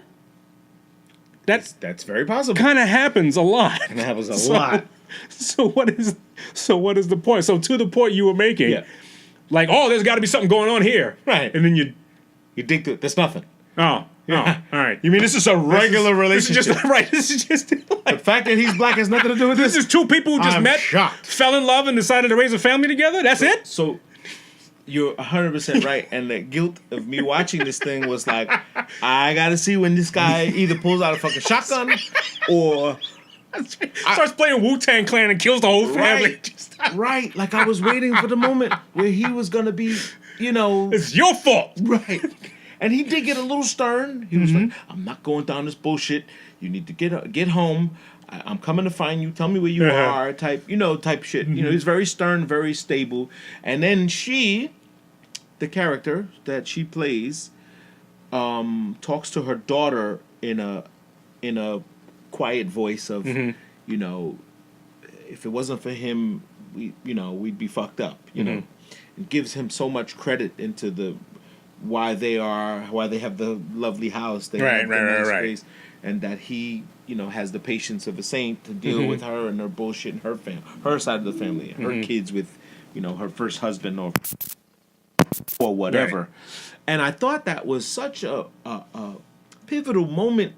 That's very possible. Kind of happens a lot. And that happens a lot. So what is the point? So to the point you were making, like, oh, there's got to be something going on here, right? And then you dig through it. There's nothing. Oh, all right. You mean this is a regular relationship? This is just like, the fact that he's black has nothing to do with this. This is two people who just met, fell in love, and decided to raise a family together. That's it. So. You're 100% right, and the guilt of me watching this thing was like, I gotta see when this guy either pulls out a fucking shotgun or starts playing Wu-Tang Clan and kills the whole family. Right, like I was waiting for the moment where he was gonna be, it's your fault, right? And he did get a little stern. He was like, I'm not going down this bullshit. You need to get home. I'm coming to find you. Tell me where you are. Type shit. He's very stern, very stable. And then the character that she plays, talks to her daughter in a quiet voice of, if it wasn't for him, we'd be fucked up. It gives him so much credit into why they have the lovely house. They have the nice space, and that he has the patience of a saint to deal with her and her bullshit and her side of the family, her kids with her first husband or whatever. Right. And I thought that was such a pivotal moment,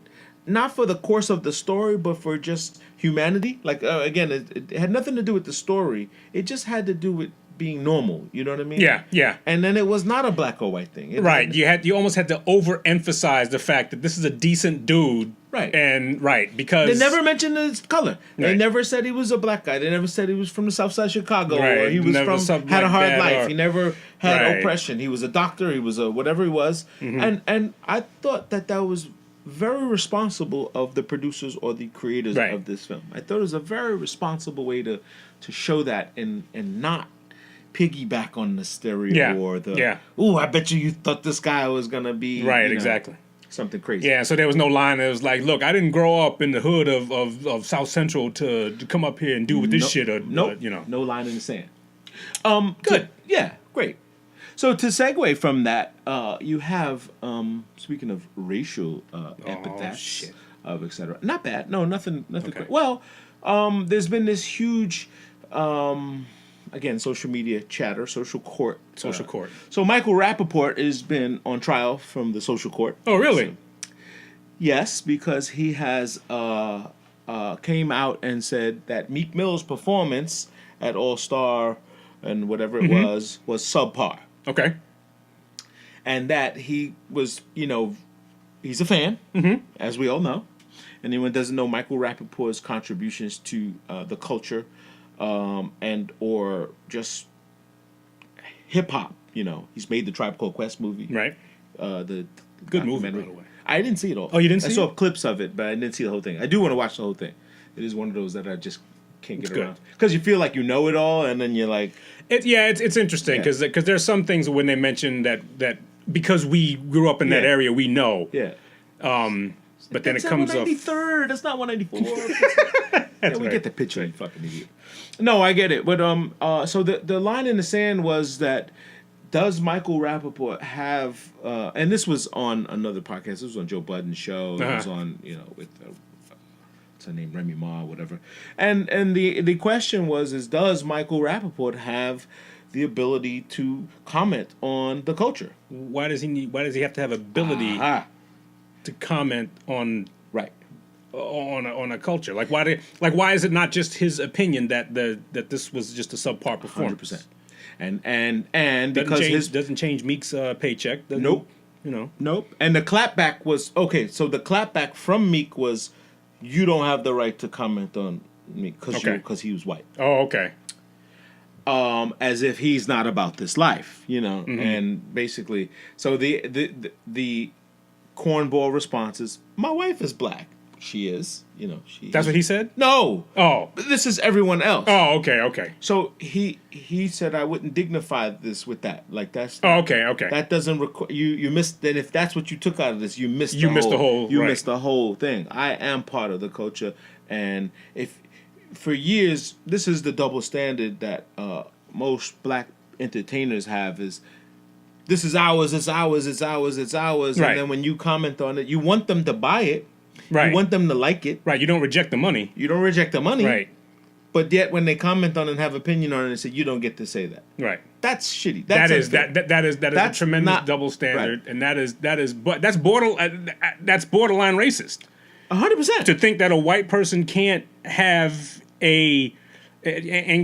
not for the course of the story, but for just humanity. Like, again, it had nothing to do with the story. It just had to do with being normal. You know what I mean? Yeah. And then it was not a black or white thing. You almost had to overemphasize the fact that this is a decent dude. Right. And because they never mentioned his color. They never said he was a black guy. They never said he was from the South Side of Chicago or he was had a hard life. He never had oppression. He was a doctor. He was a whatever he was. And I thought that was very responsible of the producers or the creators of this film. I thought it was a very responsible way to show that and not piggyback on the stereo or the ooh, I bet you thought this guy was gonna be exactly. Something crazy. Yeah, so there was no line that was like, look, I didn't grow up in the hood of South Central to come up here and do with this shit or no line in the sand. Good. Yeah, great. So to segue from that, you have speaking of racial epithets of etc. Not bad. No, nothing great. Well, there's been this huge again, social media chatter, social court. So Michael Rappaport has been on trial from the social court. Oh, really? Yes, because he has came out and said that Meek Mill's performance at All Star and whatever it was subpar. Okay. and that he was, he's a fan, as we all know. Anyone doesn't know Michael Rappaport's contributions to the culture, and or just hip hop. He's made the Tribe Called Quest movie, Right. The Good movie, documentary. by the way. I didn't see it all. Oh, you didn't see I saw it? clips of it, but I didn't see the whole thing. I do want to watch the whole thing. It is one of those that I just can't get It's good. around because you feel like you know it all, and then you're like, It's interesting because there's some things when they mention that because we grew up in that Yeah. area, we know. yeah. But then it comes up. 193rd. That's not 194. Yeah, we right. get the picture, you fucking idiot. No, I get it. But so the line in the sand was that does Michael Rappaport have? And this was on another podcast. This was on Joe Budden's show. It was on with what's her name, Remy Ma, whatever. And the question is does Michael Rappaport have the ability to comment on the culture? Why does he have to have ability to comment on Right. on a culture? Like why is it not just his opinion that this was just a subpar performance? 100%. And because doesn't change Meek's paycheck. Doesn't- Nope. Nope. And the clapback was okay. So the clapback from Meek was, you don't have the right to comment on Meek because he was white. Oh, okay. As if he's not about this life, Mm-hmm. And basically, so the cornball response is, my wife is black. She is, That's what he said? No. Oh. But this is everyone else. Oh, okay. So he said I wouldn't dignify this with that. Like that's. Oh, okay. That doesn't require you missed. Then if that's what you took out of this, you missed You missed the whole- you right. missed the whole thing. I am part of the culture, and if for years this is the double standard that most black entertainers have is. This is ours. It's ours. It's ours. It's ours. Right. And then when you comment on it, you want them to buy it. Right. You want them to like it. Right. You don't reject the money. You don't reject the money. Right. But yet, when they comment on it and have opinion on it, they say you don't get to say that. Right. That's shitty. That That's is unfair. that is a That's tremendous not- double standard, right. and that's borderline racist. 100%. To think that a white person can't have ain't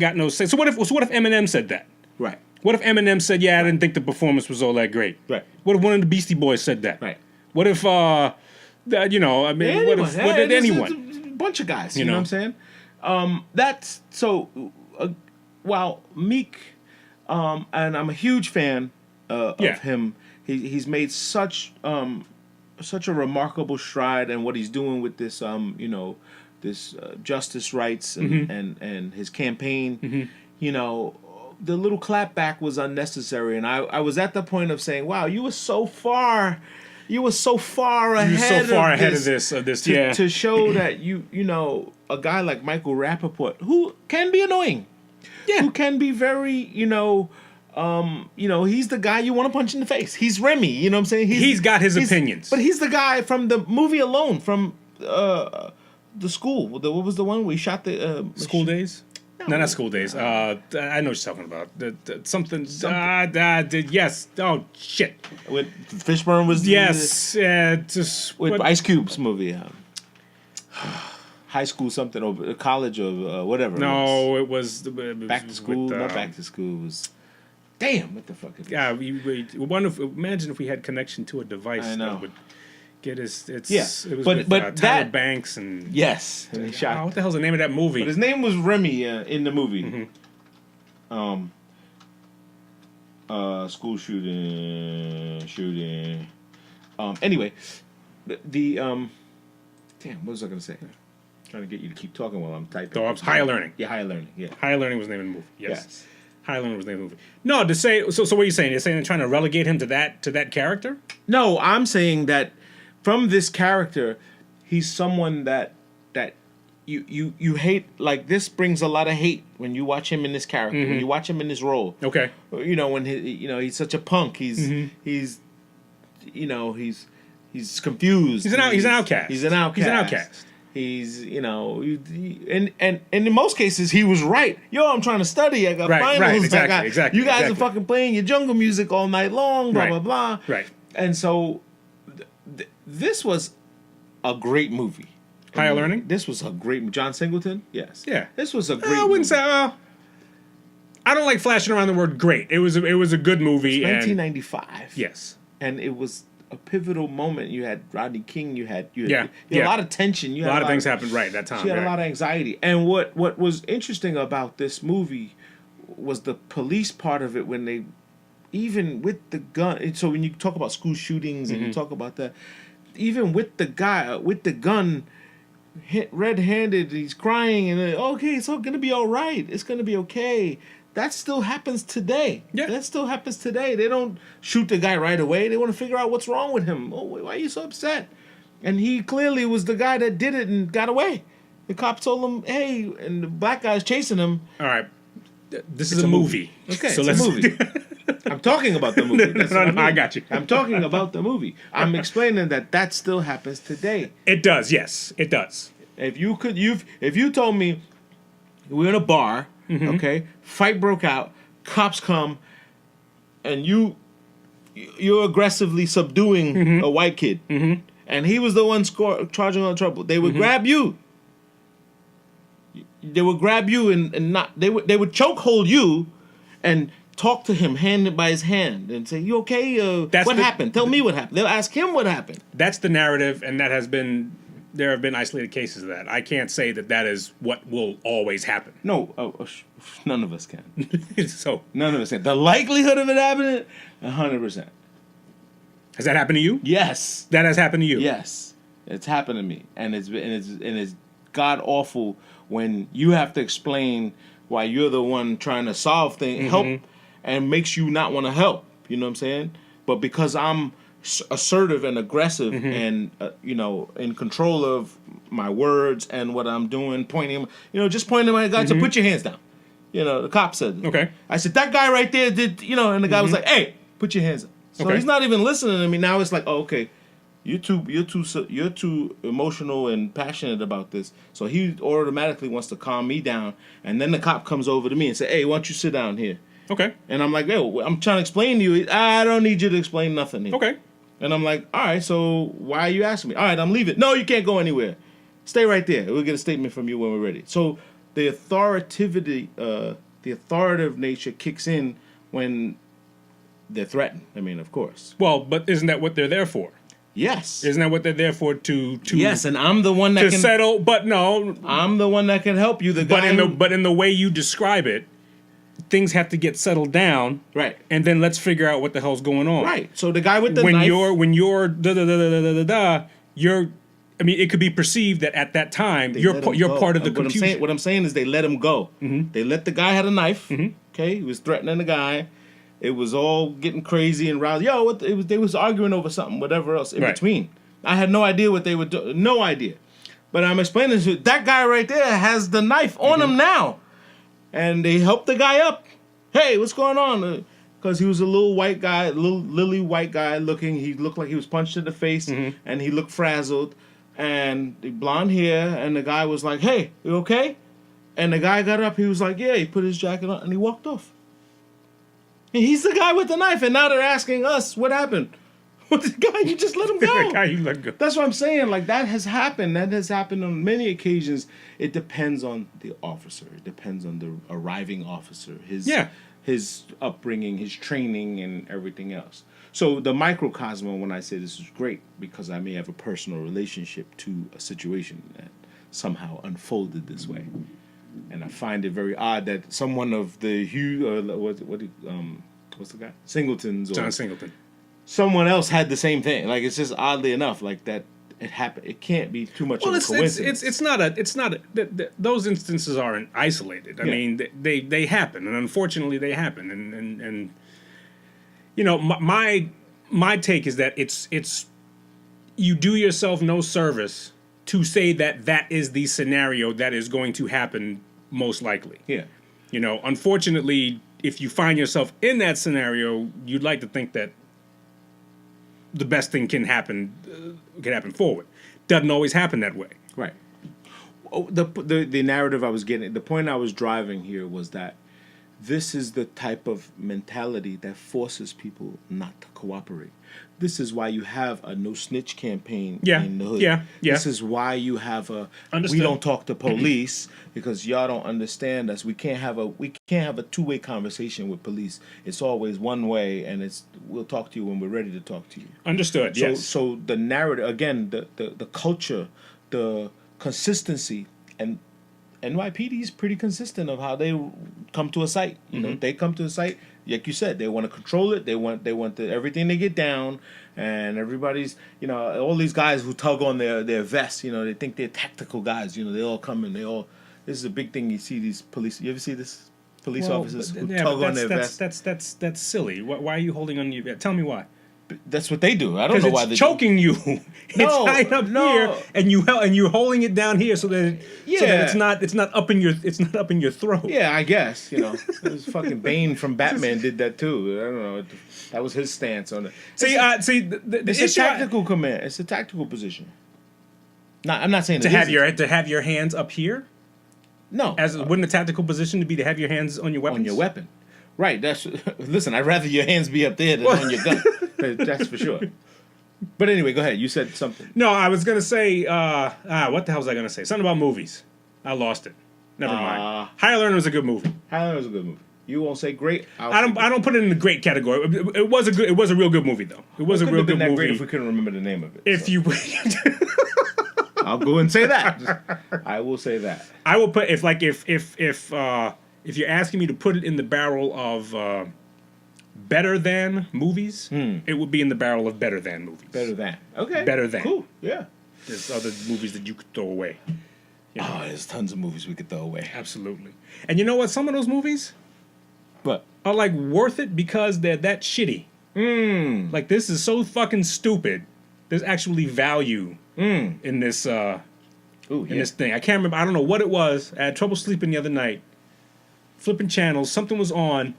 got no say. So what if Eminem said that? Right. What if Eminem said, "Yeah, I didn't think the performance was all that great"? Right. What if one of the Beastie Boys said that? Right. What if what if anyone? A bunch of guys. You You know know. what I'm saying? That's so. While Meek, and I'm a huge fan of Yeah. him. He's made such a remarkable stride in what he's doing with this this justice rights and his campaign. The little clapback was unnecessary, and I was at the point of saying, "Wow, you were so far ahead. You're so far ahead of this. To show that a guy like Michael Rappaport, who can be annoying, who can be very he's the guy you want to punch in the face. He's Remy, you know what I'm saying? He's got his opinions. But he's the guy from the movie alone, from the school. What was the one where he shot the School Days? No, not School Days. I know what you're talking about. Something. Yes. Oh shit. With Fishburne was Yes. Just with what- Ice Cube's movie. High school something or college or whatever. No, it was Back to School. Not Back to School. It was. Damn, what the fuck is Yeah, we wonder. Imagine if we had connection to a device I know. that would get us. It Yeah, was but with, that- Tyler Banks and Yes, and he shot. what the hell's the name of that movie? But his name was Remy in the movie. School shooting. Anyway, the damn, what was I gonna say? Trying to get you to keep talking while I'm typing. Oh, it's Higher Learning. Yeah, Higher Learning. Yeah. Higher Learning was the name of the movie. Yes. Yes. Higher Learning was the name of the movie. No, to say so. What are you saying? You're saying they're trying to relegate him to that character? No, I'm saying that from this character, he's someone that you hate. Like this brings a lot of hate when you watch him in this character. When you watch him in this role. Okay. When he's such a punk. He's confused. He's an outcast. He's an outcast. He's an outcast. He's and in most cases he was right. Yo, I'm trying to study. I got Right, finals. right, exactly, exactly, You guys exactly. are fucking playing your jungle music all night long. Blah Right, blah blah. right. And so this was a great movie. Higher Learning? This was a great John Singleton. Yes. Yeah. This was a great. I wouldn't movie. say. I don't like flashing around the word great. It was a good movie. And 1995. yes. and it was a pivotal moment. You had Rodney King. You had Yeah, a lot of tension. You A had lot of things happened right at that time. She had right. a lot of anxiety. And what was interesting about this movie was the police part of it when they, even with the gun. And so when you talk about school shootings and you talk about that, even with the guy with the gun, red-handed, he's crying and okay, it's all gonna be all right. It's gonna be okay. That still happens today. Yeah. That still happens today. They don't shoot the guy right away. They want to figure out what's wrong with him. Oh, why are you so upset? And he clearly was the guy that did it and got away. The cops told him, hey, and the black guy's chasing him. All right. This is a movie. Okay, so it's let's a movie. I'm talking about the movie. That's what I mean. I got you. I'm talking about the movie. I'm explaining that still happens today. It does. Yes, it does. If you told me we're in a bar, okay, fight broke out, cops come, and you're aggressively subduing a white kid, and he was the one charging on trouble, they would grab you. They would grab you and not they would chokehold you, and talk to him hand by his hand and say, "You okay? What happened? Tell me what happened." They'll ask him what happened. That's the narrative, and there have been isolated cases of that. I can't say that is what will always happen. No, none of us can. So None of us can. The likelihood of it happening, 100%. has that happened to you? Yes. That has happened to you. Yes, it's happened to me, and it's god awful when you have to explain why you're the one trying to solve things, help, and makes you not want to help. You know what I'm saying? But because I'm assertive and aggressive and in control of my words and what I'm doing, just pointing my guy to put your hands down. The cop said. Okay. I said that guy right there did. And the guy was like, "Hey, put your hands up." So Okay. he's not even listening to me. Now it's like, oh, okay, you're too emotional and passionate about this. So he automatically wants to calm me down, and then the cop comes over to me and say, "Hey, why don't you sit down here?" Okay. And I'm like, "Yo, I'm trying to explain to you. I don't need you to explain nothing here." Okay. And I'm like, "All right, so why are you asking me?" "All right, I'm leaving." "No, you can't go anywhere. Stay right there. We'll get a statement from you when we're ready." So the authoritative nature kicks in when they're threatened. I mean, of course. Well, but isn't that what they're there for? Yes. Isn't that what they're there for? To Yes, and I'm the one that to can settle. But no. I'm the one that can help you. The guy. But in the way you describe it, things have to get settled down. Right. And then let's figure out what the hell's going on. Right. So the guy with the when knife. you're you're. I mean, it could be perceived that at that time you're part of the confusion. What I'm saying is they let him go. They let the guy had a knife. Okay, he was threatening the guy. It was all getting crazy and roused. They was arguing over something, whatever else in between. I had no idea what they would do. No idea. But I'm explaining to you, that guy right there has the knife on him now. And they helped the guy up. "Hey, what's going on?" Because he was a little white guy, little lily white guy looking. He looked like he was punched in the face, and he looked frazzled. And the blonde hair, and the guy was like, "Hey, you okay?" And the guy got up. He was like, "Yeah." He put his jacket on, and he walked off. And he's the guy with the knife, and now they're asking us what happened. What the guy? You just let him go. The guy you let go. That's what I'm saying. Like, that has happened. That has happened on many occasions. It depends on the officer. It depends on the arriving officer. His upbringing, his training, and everything else. So the microcosm, when I say this is great, because I may have a personal relationship to a situation that somehow unfolded this way. And I find it very odd that someone of the what's the guy? Singleton's, or John Singleton. someone else had the same thing. Like, it's just oddly enough, like that it happened. It can't be too much of a coincidence. It's not those instances aren't isolated. I mean, they happen, and unfortunately they happen. And my take is that it's you do yourself no service to say that is the scenario that is going to happen most likely. Yeah. Unfortunately, if you find yourself in that scenario, you'd like to think that the best thing can happen forward. Doesn't always happen that way. Right. The narrative I was getting, the point I was driving here was that this is the type of mentality that forces people not to cooperate. This is why you have a no snitch campaign Yeah, in the hood. yeah. This is why you have a Understood. we don't talk to police because y'all don't understand us. We can't have a two-way conversation with police. It's always one way, and we'll talk to you when we're ready to talk to you. Understood. So, Yes. so the narrative again, the culture, the consistency, and NYPD is pretty consistent of how they come to a site. You know, they come to a site, like you said, they want to control it. They want everything to get down, and everybody's, you know, all these guys who tug on their vests. You know, they think they're tactical guys. You know, they all come and This is a big thing. You see these police. You ever see this police officers who tug on their vests? That's silly. Why are you holding on your vest? Tell me why. That's what they do. I don't know why it's they choking you. It's No, tied up no. here, and you're holding it down here so that it's not up in your throat. Yeah, I guess, you know. This fucking Bane from Batman did that too. I don't know. That was his stance on it. The It's a issue tactical command. It's a tactical position. I'm not saying to have your hands up here. No. Wouldn't a tactical position to be to have your hands on your weapons? On your weapon. Right. Listen, I'd rather your hands be up there than on your gun. That's for sure. But anyway, go ahead. You said something. No, I was gonna say what the hell was I gonna say? Something about movies. I lost it. Never mind. Higher Learning was a good movie. Highlander was a good movie. You won't say great. I don't put it in the great category. It was a real good movie though. It was a real good movie. Great if we couldn't remember the name of it. If you I'll go and say that. I will say that. I will put if you're asking me to put it in the barrel of better than movies, it would be in the barrel of better than movies. Better than. Okay. Better than. Cool. Yeah. There's other movies that you could throw away. You know? Oh, there's tons of movies we could throw away. Absolutely. And you know what? Some of those movies But are like worth it because they're that shitty. Like this is so fucking stupid. There's actually value in this this thing. I can't remember. I don't know what it was. I had trouble sleeping the other night. Flipping channels, something was on.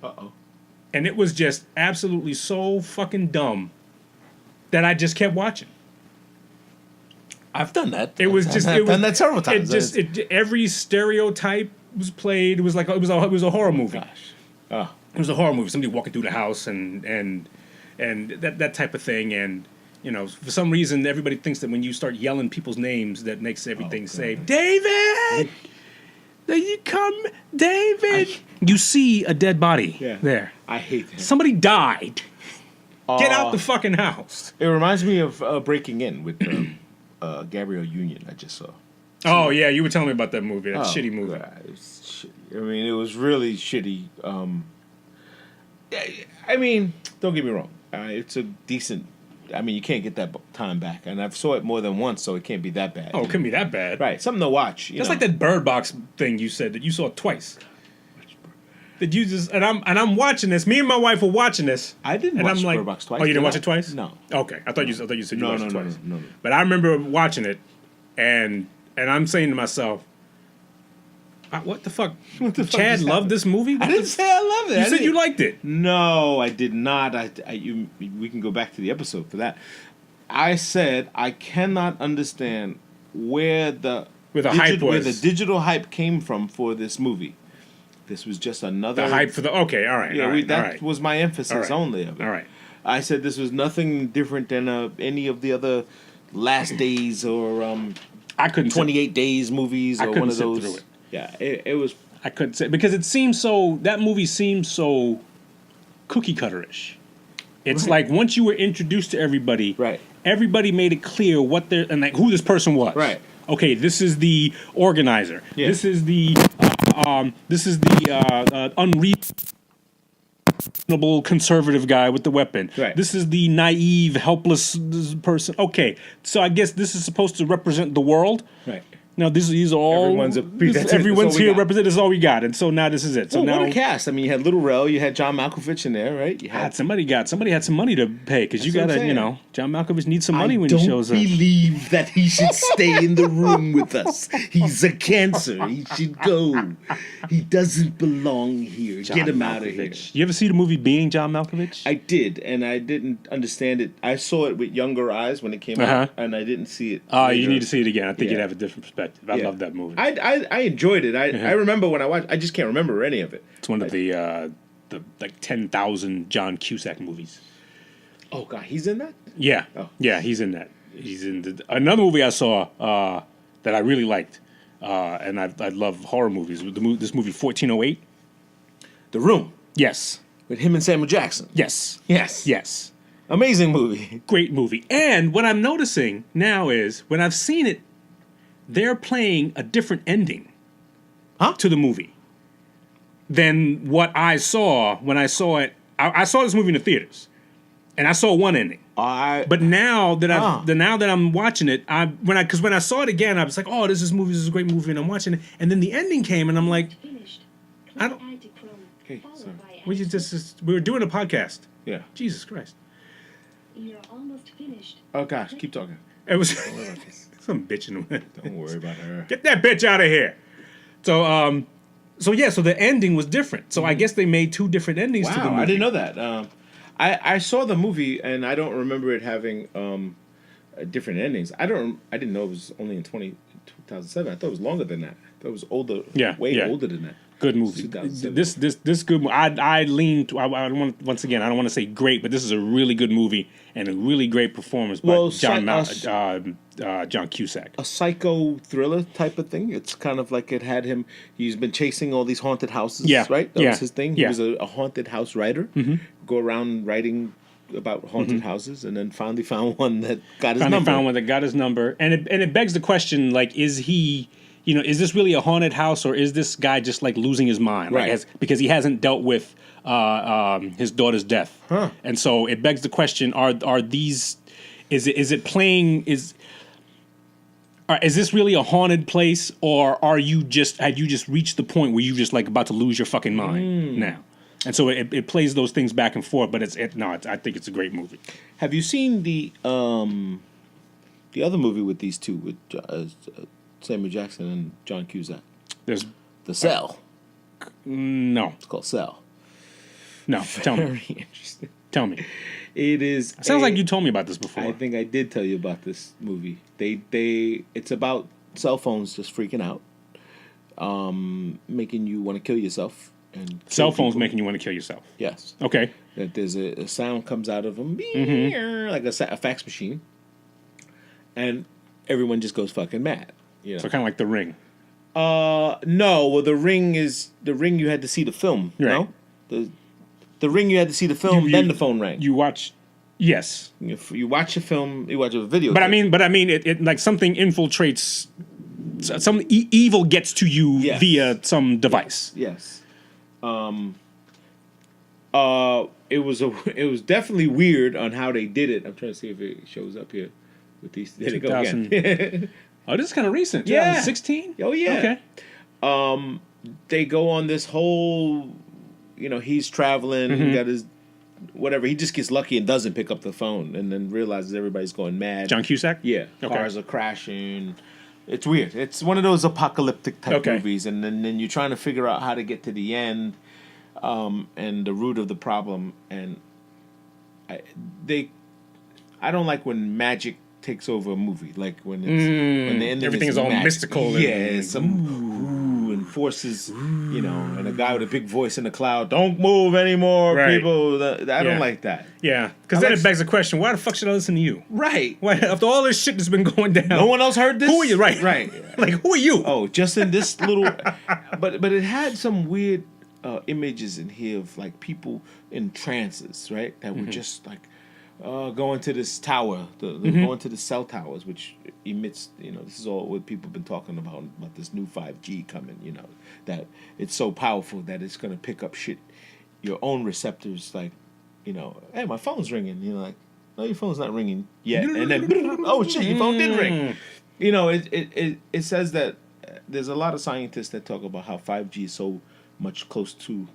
And it was just absolutely so fucking dumb that I just kept watching. I've done that. I've done that several times. Every stereotype was played. It was like it was a horror movie. Gosh. It was a horror movie. Somebody walking through the house and that type of thing. And you know, for some reason, everybody thinks that when you start yelling people's names, that makes everything say, David! There you come, David! You see a dead body there. I hate that. Somebody died. Get out the fucking house. It reminds me of Breaking In with Gabrielle Union I just saw. Oh, yeah, you were telling me about that movie. That shitty movie. God, it was shitty. I mean, it was really shitty. I mean, don't get me wrong. It's a decent... I mean, you can't get that time back. And I've saw it more than once, so it can't be that bad. Oh, it couldn't be that bad. Right, something to watch. That's like that Bird Box thing you said that you saw twice. That you just and I'm watching this. Me and my wife were watching this. I didn't watch Bird Box twice. Oh, you didn't watch it twice? No. Okay, I thought you said you watched it twice. No. But I remember watching it, and I'm saying to myself, what the fuck? Chad loved this movie? I didn't say I loved it. You said you liked it. No, I did not. We can go back to the episode for that. I said I cannot understand where the digital hype came from for this movie. This was just another... The hype for the... Okay, all right. Yeah, that right. was my emphasis only of it. All right. I said this was nothing different than any of the other Last Days or I couldn't 28 Days movies or one of those. Through it. Yeah, it was... I couldn't say... Because it seems so... That movie seems so cookie cutter-ish. It's like once you were introduced to everybody... Right. Everybody made it clear what they're... And like who this person was. Right. Okay, this is the organizer. Yeah. This is the unreasonable conservative guy with the weapon. Right. This is the naive, helpless person. Okay, so I guess this is supposed to represent the world. Right. Now these are all everyone's here represented. This is all we got, and so now this is it. So now what a cast! I mean, you had Little Rel, you had John Malkovich in there, right? You had somebody had some money to pay because you gotta, John Malkovich needs some money when he shows up. I don't believe that he should stay in the room with us. He's a cancer. He should go. He doesn't belong here. Get him out of here. You ever see the movie Being John Malkovich? I did, and I didn't understand it. I saw it with younger eyes when it came out, and I didn't see it. You need to see it again. I think you'd have a different perspective. I love that movie. I enjoyed it. I remember when I watched. I just can't remember any of it. It's one of the like 10,000 John Cusack movies. Oh God, he's in that. Yeah, Oh. yeah, he's in that. He's in another movie I saw that I really liked, and I love horror movies. This movie 1408. The Room Yes, with him and Samuel Jackson. yes, Yes. yes. Amazing movie. Great movie. And what I'm noticing now is when I've seen it, they're playing a different ending to the movie than what I saw when I saw it. I saw this movie in the theaters, and I saw one ending. But now that I'm watching it, when I saw it again, I was like, oh, this is a great movie, and I'm watching it. And then the ending came, and I'm like, I don't. Okay, sorry. We were doing a podcast. Yeah. Jesus Christ. You're almost finished. Oh gosh, keep talking. It was some bitching. Don't worry about her. Get that bitch out of here. So so the ending was different. So I guess they made two different endings to the movie. I didn't know that. I saw the movie and I don't remember it having different endings. I didn't know it was only in 2007. I thought it was longer than that. I thought it was older. Yeah, way older than that. Good movie. 2007. This good. I lean. I don't want once again. I don't want to say great, but this is a really good movie and a really great performance by John Cusack. A psycho thriller type of thing. It's kind of like it had him. He's been chasing all these haunted houses. Yeah, right. That yeah, was his thing. He yeah. was a haunted house writer. Go around writing about haunted houses, and then finally found one that got his number. Found one that got his number, and it begs the question: like, is he? Is this really a haunted house, or is this guy just like losing his mind? Right. Because he hasn't dealt with his daughter's death, and so it begs the question: are these? Is it playing? Is this really a haunted place, or have you just reached the point where you just like about to lose your fucking mind now? And so it plays those things back and forth, but I think it's a great movie. Have you seen the other movie with these two with Samuel Jackson and John Cusack? There's The Cell. no, It's called Cell. no. Tell me, Very interesting. tell me. It is. It sounds like you told me about this before. I think I did tell you about this movie. It's about cell phones just freaking out, making you want to kill yourself. And Cell kill phones people. making you want to kill yourself. Yes. Okay. That there's a sound comes out of them, like a fax machine, and everyone just goes fucking mad. So kind of like The Ring. No. Well, the ring you had to see the film. Right. No, the Ring you had to see the film. Then the phone rang. You watch. Yes. If you watch a film, you watch a video. But I mean, it like something infiltrates. Some evil gets to you via some device. Yes. It was definitely weird on how they did it. I'm trying to see if it shows up here with these. There they go again. Oh, this is kind of recent. Yeah. 2016. Oh yeah. Okay. They go on this whole. He's traveling. He got his whatever. He just gets lucky and doesn't pick up the phone, and then realizes everybody's going mad. John Cusack. Yeah. Okay. Cars are crashing. It's weird. It's one of those apocalyptic type movies, and then you're trying to figure out how to get to the end, and the root of the problem. And I don't like when magic takes over a movie, like when the ending everything is all magic. mystical. Yeah, some and forces, and a guy with a big voice in the cloud. Don't move anymore, people. I don't like that. Yeah, because then it begs the question: why the fuck should I listen to you? Right. Why, after all this shit that's been going down, No one else heard this. Who are you? Right. Right. Like, who are you? Oh, just in this little, but it had some weird images in here of like people in trances, right? That were just like going to this tower, going to the cell towers, which emits. This is all what people have been talking about this new 5G coming. That it's so powerful that it's gonna pick up shit, your own receptors, like, hey, my phone's ringing. You're like, no, your phone's not ringing yet, and then oh shit, your phone did ring. It says that there's a lot of scientists that talk about how 5G is so much close to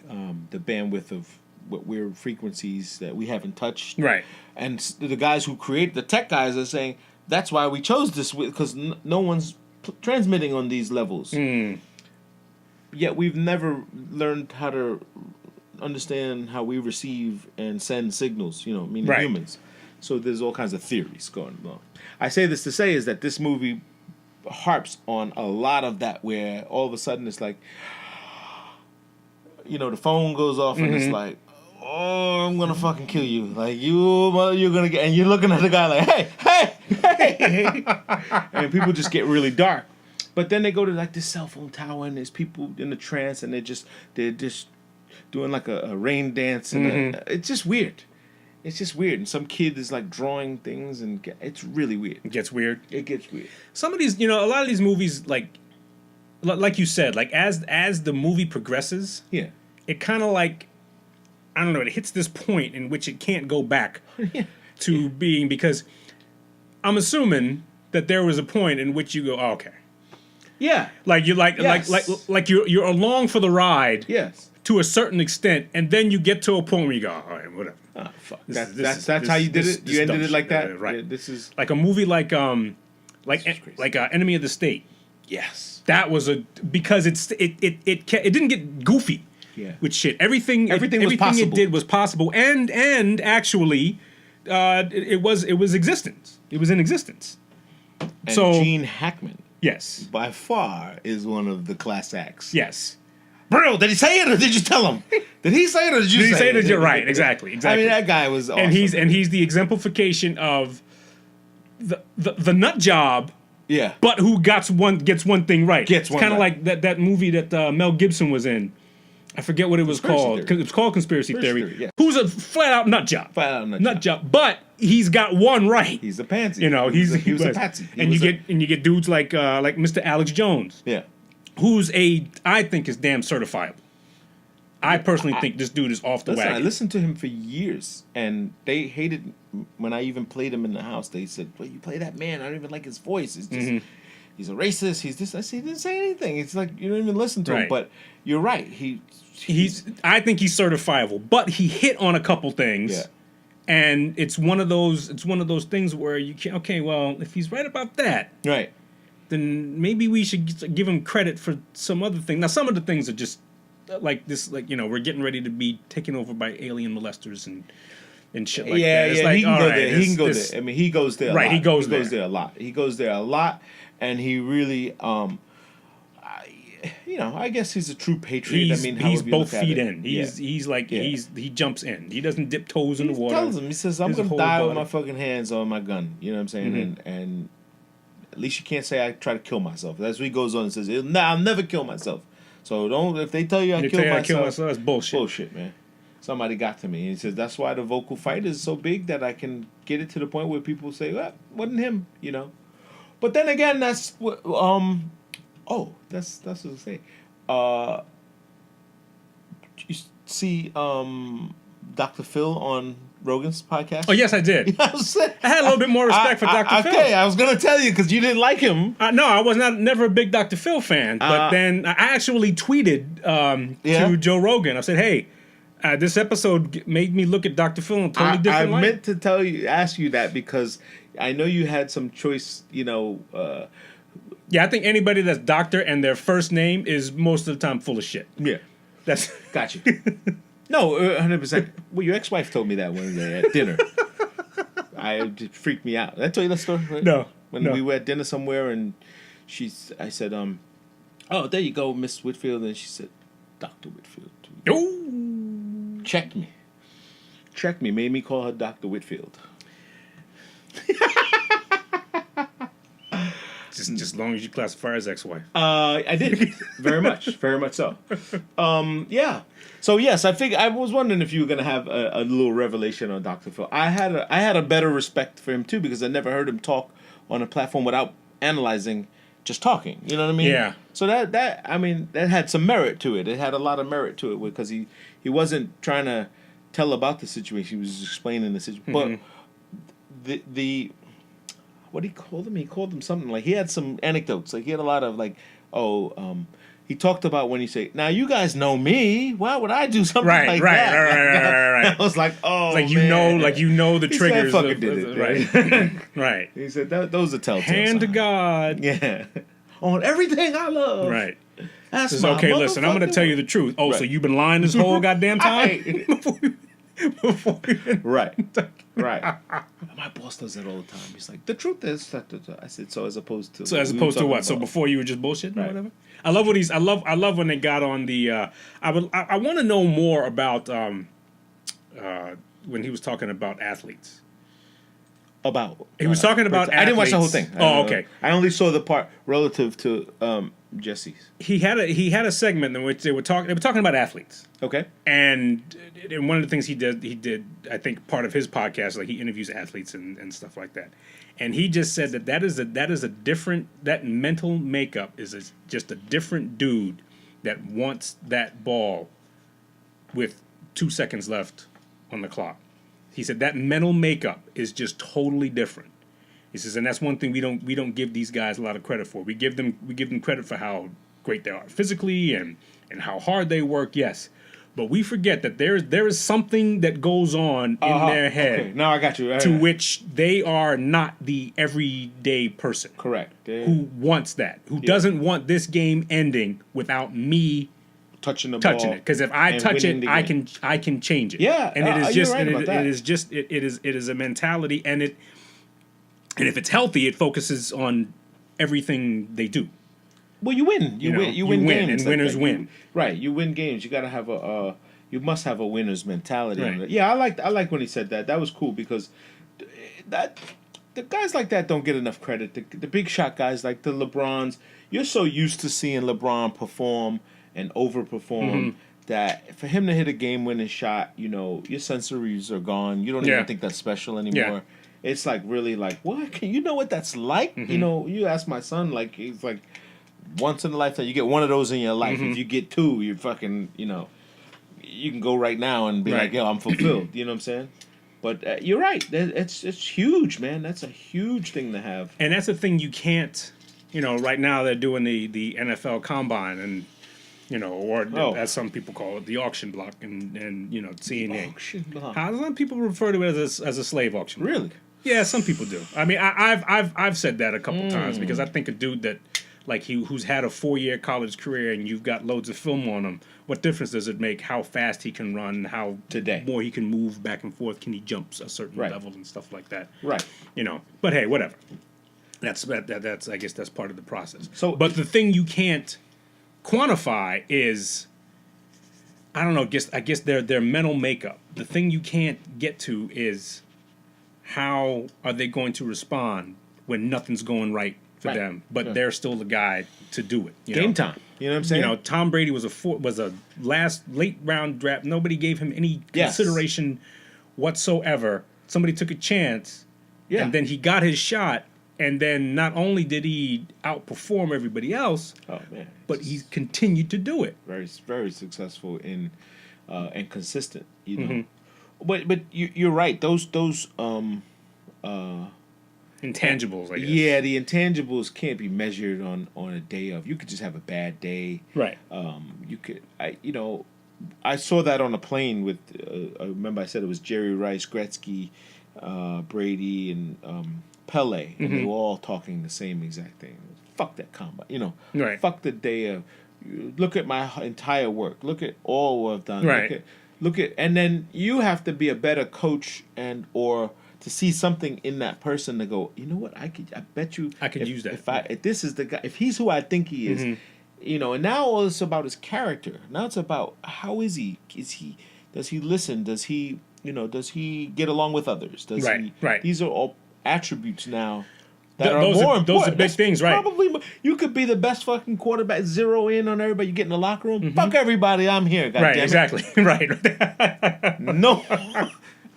the bandwidth of what weird frequencies that we haven't touched. Right. And the guys who create the tech guys are saying that's why we chose this, because no one's transmitting on these levels. Yet we've never learned how to understand how we receive and send signals, meaning humans. So there's all kinds of theories going on. I say this to say is that this movie harps on a lot of that, where all of a sudden it's like, the phone goes off and it's like, oh, I'm gonna fucking kill you. Like you're gonna get, and you're looking at the guy like, hey, and people just get really dark. But then they go to like this cell phone tower and there's people in the trance and they're just doing like a rain dance and it's just weird. It's just weird. And some kid is like drawing things and it's really weird. It gets weird. It gets weird. Some of these, a lot of these movies, like you said, like as the movie progresses, Yeah. it kind of like, I don't know, it hits this point in which it can't go back to being, because I'm assuming that there was a point in which you go, oh, okay. Yeah. Like you Yes. like you're along for the ride Yes. to a certain extent, and then you get to a point where you go, all right, whatever. Oh, fuck. This That's is- how you did this- it? this You ended dumb it like shit. that? Right. Yeah, this is... Like a movie like is crazy. Enemy of the State. Yes. That was because it didn't get goofy. Yeah. With shit. Everything was possible. it did was possible, and actually, it was existence. It was in existence. And So- Gene Hackman, Yes. by far, is one of the class acts. Yes. Bro, did he say it or did you tell him? Did he say it or did you Did he say say it? that? You're right. Exactly. I mean, that guy was awesome. And he's the exemplification of the nut job, yeah. but who gets one thing right. Gets it's one kind of right. like that movie that Mel Gibson was in. I forget what it was Conspiracy called. Theory. It's called Conspiracy Conspiracy Theory. Theory, yeah. Who's a flat out nut job. Flat out nut Nut job. But he's got one right. He's a pansy. He was a patsy. And you get dudes like Mr. Alex Jones, Yeah. who's I think is damn certifiable. I personally think this dude is off the Listen, I wagon. listened to him for years, and they hated when I even played him in the house. They said, "Well, you play that man. I don't even like his voice. It's just he's a racist. He's this." I said, "He didn't say anything. It's like you don't even listen to him." Right. But you're right. I think he's certifiable, but he hit on a couple things. Yeah. And it's one of those things where you can't, okay, well, if he's right about that, Right. then maybe we should give him credit for some other thing. Now, some of the things are just like this, like, we're getting ready to be taken over by alien molesters and shit like Yeah, that. It's yeah, like, he can all go right, there. He can go this- there. I mean, he goes there. Right, a lot. he goes goes there. there a lot. He goes there a lot, and he really, I guess he's a true patriot. He's, I mean, he's however you both look at feet it. in. Yeah. He jumps in. He doesn't dip toes in the He water. tells him, he says, "I'm His gonna whole die with body. my fucking hands on my gun." You know what I'm saying? Mm-hmm. And at least you can't say I try to kill myself. That's what he goes on and says, "Nah, I'll never kill myself." So don't, if they tell you I They kill tell you I myself, kill myself, that's bullshit. bullshit, man. Somebody got to me. And he says that's why the vocal fight is so big that I can get it to the point where people say, "Well, wasn't him," But then again, that's what. That's what I say. You see, Dr. Phil on Rogan's podcast. Oh, yes, I did. I had a little bit more respect for Dr. Phil. Okay, I was gonna tell you because you didn't like him. No, I was never a big Dr. Phil fan, but Uh, then I actually tweeted Yeah? to Joe Rogan. I said, "Hey, this episode made me look at Dr. Phil in a totally I different light." meant to ask you that because I know you had some choice. Yeah, I think anybody that's doctor and their first name is most of the time full of shit. Yeah, That's got you. No, 100%. Well, your ex-wife told me that one day at dinner. It freaked me out. Did I tell you that story? Right? No, When no. we were at dinner somewhere and I said, "Oh, there you go, Miss Whitfield," and she said, "Dr. Whitfield." Oh, Checked me, made me call her Dr. Whitfield. just as long as you classify her as ex-wife. I did very much so. Yeah. So yes, I was wondering if you were gonna have a little revelation on Dr. Phil. I had a better respect for him too because I never heard him talk on a platform without analyzing, just talking. You know what I mean? Yeah. So that had some merit to it. It had a lot of merit to it because he wasn't trying to tell about the situation. He was just explaining the situation. But the what he called them? He called them something like he had some anecdotes. Like he had a lot of like, he talked about when you say, "Now you guys know me. Why would I do something like that?" Right. I was like, "Oh, It's like man. you know the He said, triggers. "Fucking of, did it, right, right. He said those are telltale Hand to signs." God. Yeah, on everything I love. Right. That's Says, my okay, listen, I'm going to motherfucking tell you word. the truth. Oh, so Right. you've been lying this whole goddamn time? Right. before even Right. Right. My boss does that all the time. He's like, the truth is that. I said, so as opposed to. So as we were opposed to talking what? So about- before you were just bullshitting or Right. whatever. I love what he's. I love when they got on the. I want to know more about when he was talking about athletes. About. He was talking about. I didn't watch the whole athletes. thing. Oh, okay. I only saw the part relative to Jesse's. He had a segment in which they were talking about athletes. Okay. And one of the things he did, I think part of his podcast, like he interviews athletes and stuff like that. And he just said that is a different, that mental makeup is just a different dude that wants that ball with 2 seconds left on the clock. He said that mental makeup is just totally different. He says, and that's one thing we don't give these guys a lot of credit for. We give them credit for how great they are physically and how hard they work, yes. But we forget that there is something that goes on in their head. Okay. Now I got you. To which they are not the everyday person. Correct. Who wants that? Who doesn't want this game ending without me touching the ball, it? Because if I and touch winning it, the I can change it. Yeah, and it is you're just right about that. it is a mentality, and if it's healthy, it focuses on everything they do. Well, you win. You win. You win games. and winners win. Right. You win games. You got to have you must have a winner's mentality. Right. Yeah, I like when he said that. That was cool because the guys like that don't get enough credit. The big shot guys like the LeBrons. You're so used to seeing LeBron perform and overperform that for him to hit a game-winning shot, your sensories are gone. You don't even think that's special anymore. Yeah. It's like really like, what? Can you know what that's like? You ask my son, like he's like, once in a lifetime, you get one of those in your life. If you get two, you're fucking, you can go right now and be like, yo, I'm fulfilled. You know what I'm saying? But you're right. It's huge, man. That's a huge thing to have. And that's the thing you can't, right now they're doing the NFL Combine and, or as some people call it, the auction block and CNA. Auction block. How some people refer to it as a slave auction block. Really? Yeah, some people do. I mean, I've said that a couple times because I think a dude that like who's had a 4-year college career and you've got loads of film on him, what difference does it make how fast he can run, how more he can move back and forth, can he jump a certain level and stuff like that? Right. But hey, whatever. That's I guess that's part of the process. So, but the thing you can't quantify is, I don't know. I guess their mental makeup. The thing you can't get to is how are they going to respond when nothing's going right for them, but they're still the guy to do it. Game time. You know what I'm saying? Tom Brady was a late round draft. Nobody gave him any consideration whatsoever. Somebody took a chance, and then he got his shot. And then not only did he outperform everybody else, but he continued to do it. Very, very successful and consistent. But you're right. Those intangibles, I guess. Yeah, the intangibles can't be measured on a day of. You could just have a bad day. Right. You could. I saw that on a plane with. I remember I said it was Jerry Rice, Gretzky, Brady, and Pele, and they were all talking the same exact thing. Fuck that combine, Right. Fuck the day of. Look at my entire work. Look at all what I've done. Right. Look at, and then you have to be a better coach or to see something in that person to go. You know what? I bet you. I could use that. If this is the guy, if he's who I think he is, and now all it's about his character. Now it's about how is he? Does he listen? Does he? Does he get along with others? Does he? Right. These are all attributes now that are Those more are important. big things, right? Probably you could be the best fucking quarterback, zero in on everybody. You get in the locker room, fuck everybody. I'm here. God Right. damn it. Exactly. Right. No.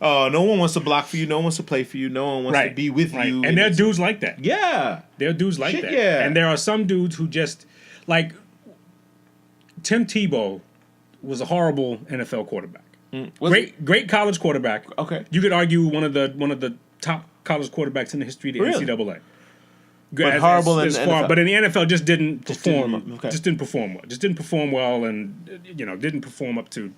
No one wants to block for you. No one wants to play for you. No one wants to be with you. And there are dudes like that. Yeah. There are dudes like Shit, that. yeah. And there are some dudes who just like Tim Tebow was a horrible NFL quarterback. Great college quarterback. Okay. You could argue one of the top college quarterbacks in the history of the NCAA. But horrible in the NFL. But in the NFL, just didn't perform. Just didn't perform well. Just didn't perform well, and didn't perform up to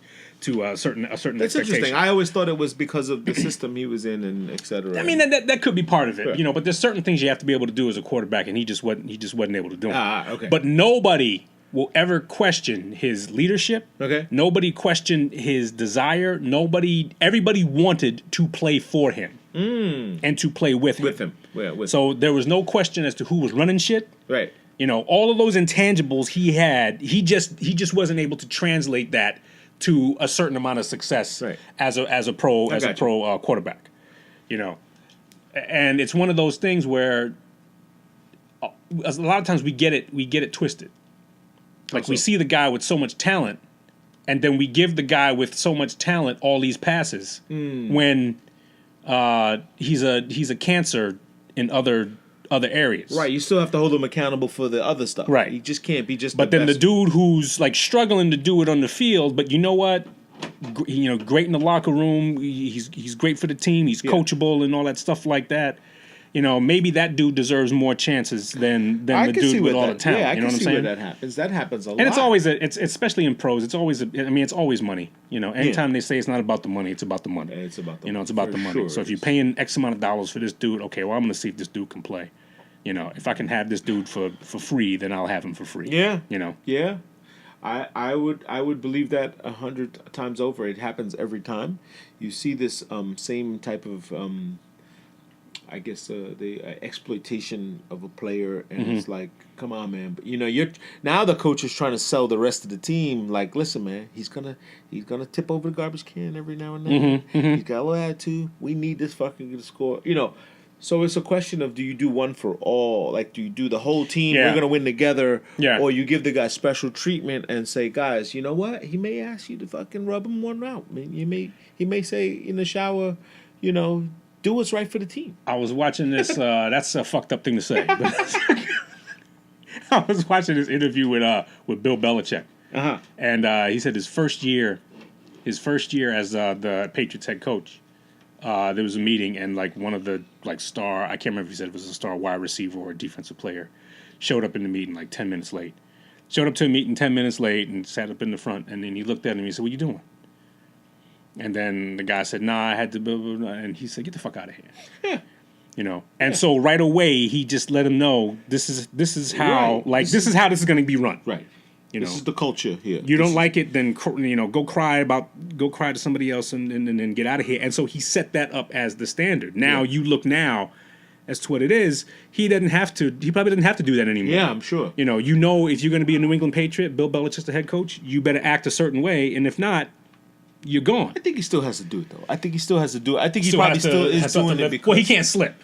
a certain That's expectation. interesting. I always thought it was because of the system he was in and et cetera. I mean that could be part of it, but there's certain things you have to be able to do as a quarterback, and he just wasn't able to do them. Okay. But nobody will ever question his leadership. Okay. Nobody questioned his desire. Everybody wanted to play for him and to play with him. With him. Yeah, with him. So there was no question as to who was running shit. Right. You know, all of those intangibles he had, he just wasn't able to translate that to a certain amount of success Right. as a pro quarterback. You know, and it's one of those things where a lot of times we get it twisted. Like we see the guy with so much talent, and then we give the guy with so much talent all these passes when he's a cancer in other areas. Right, you still have to hold him accountable for the other stuff. Right. He just can't be just. But then the best. dude who's like struggling to do it on the field, but you know what? Great in the locker room. He's great for the team. He's coachable and all that stuff like that. You know, maybe that dude deserves more chances than the dude with all the talent. Yeah, I you can know what I'm see saying? where that happens. That happens a lot. And it's always it's especially in pros. It's always it's always money. You know, anytime they say it's not about the money, it's about the money. Yeah, it's about the it's about the money. sure So if it you're is. paying X amount of dollars for this dude, okay, well I'm gonna see if this dude can play. You know, if I can have this dude for free, then I'll have him for free. Yeah. You know. Yeah, I would believe that 100 times over. It happens every time. You see this same type of I guess the exploitation of a player, and it's like, come on, man. But, you know, you're now the coach is trying to sell the rest of the team. Like, listen, man, he's gonna tip over the garbage can every now and then. He's got a little attitude. We need this fucking good score. You know. So it's a question of, do you do one for all? Like, do you do the whole team? Yeah. We're gonna win together. Yeah. Or you give the guy special treatment and say, guys, you know what? He may ask you to fucking rub him one out. I mean, he may say in the shower, you know, do what's right for the team. I was watching this. That's a fucked up thing to say. But I was watching this interview with Bill Belichick, and he said his first year as the Patriots head coach, there was a meeting, and like one of the star, I can't remember if he said it was a star wide receiver or a defensive player, showed up in the meeting like 10 minutes late. Showed up to a meeting 10 minutes late and sat up in the front, and then he looked at him and he said, "What you doing?" And then the guy said, "Nah, I had to blah, blah, blah," and he said, "Get the fuck out of here." Yeah. You know, and so right away he just let him know this is how Right. this is how this is going to be run. Right. You This know, is the culture here. you don't like it, then go cry to somebody else and get out of here. And so he set that up as the standard. Now you look now as to what it is. He probably didn't have to do that anymore. Yeah, I'm sure. You know, if you're going to be a New England Patriot, Bill Belichick's the head coach, you better act a certain way, and if not, you're gone. I think he still has to do it, though. I think he still has to do it. I think he Still probably has to- still is has to doing it live- because... well, he can't slip.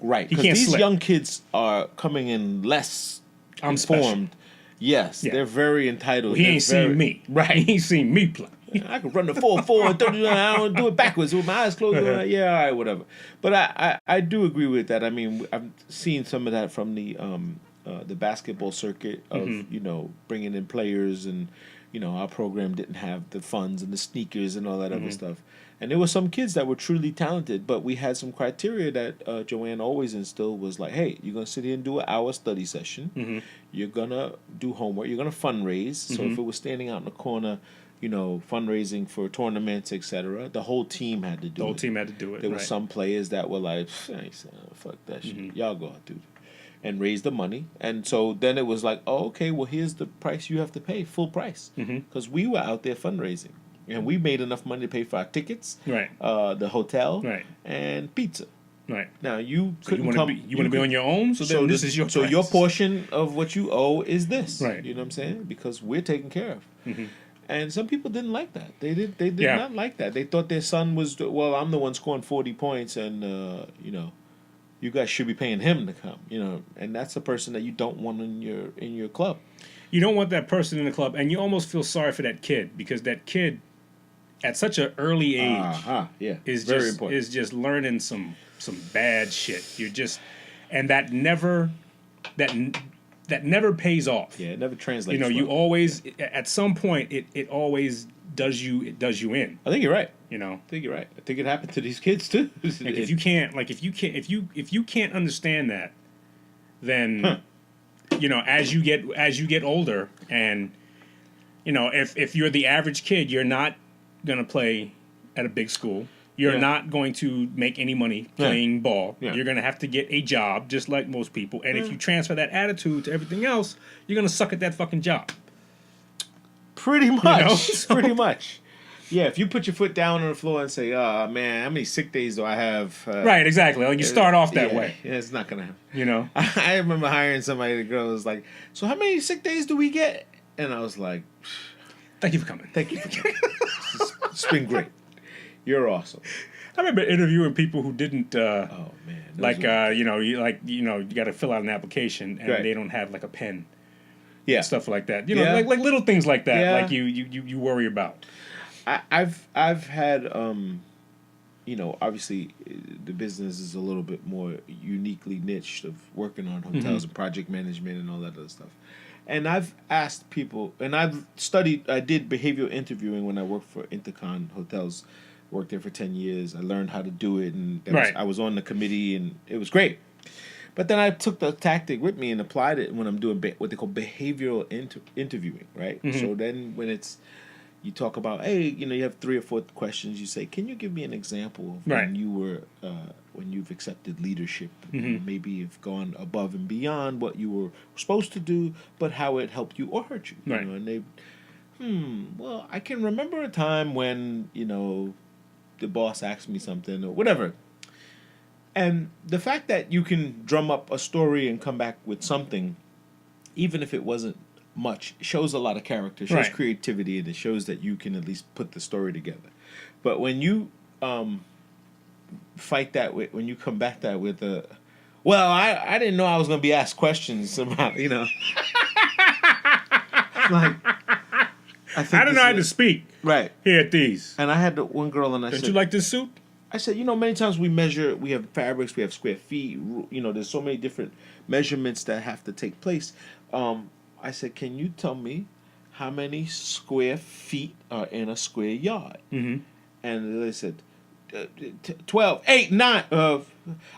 Right. he Because can't these slip. young kids are coming in less I'm special. informed. Yes, Yeah. they're very entitled. He They're ain't very- seen me. Right. He ain't seen me play. I can run the 4-4 and 39. I don't do it backwards with my eyes closed. Yeah, all right, whatever. But I do agree with that. I mean, I've seen some of that from the basketball circuit of bringing in players, and our program didn't have the funds and the sneakers and all that other stuff. And there were some kids that were truly talented, but we had some criteria that Joanne always instilled was like, hey, you're gonna sit here and do an hour study session. You're gonna do homework. You're gonna fundraise. So if it was standing out in the corner, fundraising for tournaments, etc., the whole team had to do it. The whole team had to do it. There were right. some players that were like, fuck that shit. Y'all go out, dude. And raise the money. And so then it was like, oh, okay, well, here's the price you have to pay, full price. Because we were out there fundraising. And we made enough money to pay for our tickets, Right. The hotel, Right. and pizza. Right. Now, you So you couldn't want come... to be on your own, so then this is your So price. your portion of what you owe is this. Right. You know what I'm saying? Because we're taken care of. And some people didn't like that. They did Yeah. not like that. They thought their son was, well, I'm the one scoring 40 points, and you guys should be paying him to come. And that's the person that you don't want in your club. You don't want that person in the club, and you almost feel sorry for that kid because that kid, at such an early age, Yeah, is very just important. is just learning some bad shit. And that never pays off. Yeah, it never translates. You well. always at some point it always does you in. I think you're right. I I think you're right. I think it happened to these kids too. if you can't understand that, then as you get older, and if you're the average kid, you're not gonna play at a big school. You're not going to make any money playing ball. Yeah. You're going to have to get a job just like most people. And if you transfer that attitude to everything else, you're going to suck at that fucking job. Pretty much. So- Pretty much. Yeah, if you put your foot down on the floor and say, "Oh man, how many sick days do I have?" Right, exactly. Like you start off that yeah, way, Yeah, it's not gonna happen. you know. I remember hiring somebody. The girl was like, "So how many sick days do we get?" And I was like, Thank you for coming. "Thank you for coming. It's been great. You're awesome." I remember interviewing people who didn't Oh man, those like were- you got to fill out an application and Right. they don't have like a pen, yeah. stuff like that. You know, Yeah. like little things like that. Yeah. Like you worry about. I've had obviously the business is a little bit more uniquely niched of working on hotels and project management and all that other stuff. And I've asked people, and I did behavioral interviewing when I worked for Intercon Hotels, worked there for 10 years. I learned how to do it, and Right. I was on the committee, and it was great. But then I took the tactic with me and applied it when I'm doing what they call behavioral interviewing, right? So then when you talk about, hey, you have 3 or 4 questions. You say, can you give me an example of Right. when you were, when you've accepted leadership, maybe you've gone above and beyond what you were supposed to do, but how it helped you or hurt you. You Right. know, and they, well, I can remember a time when, the boss asked me something or whatever. And the fact that you can drum up a story and come back with something, even if it wasn't much, shows a lot of character, shows Right. creativity, and it shows that you can at least put the story together. But when you fight that with, when you come back that with a, well, I didn't know I was going to be asked questions about, like, I think I don't know how to this is- speak right. here at these. And I had one girl, and I Don't said, you like this suit? I said, many times we have fabrics, we have square feet, there's so many different measurements that have to take place. I said, can you tell me how many square feet are in a square yard? Mm-hmm. And they said, 12, 8, 9.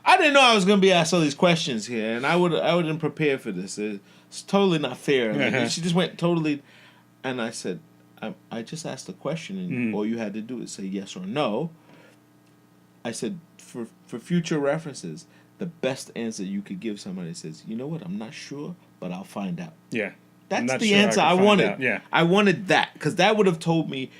I didn't know I was going to be asked all these questions here, and I wouldn't prepare for this. It's totally not fair. Like, Uh-huh. she just went totally, and I said, I just asked a question, and all you had to do is say yes or no. I said, for future references, the best answer you could give somebody that says, you know what, I'm not sure, but I'll find out. Yeah. I'm That's not the sure answer can I find wanted. out. Yeah. I wanted that, because that would have told me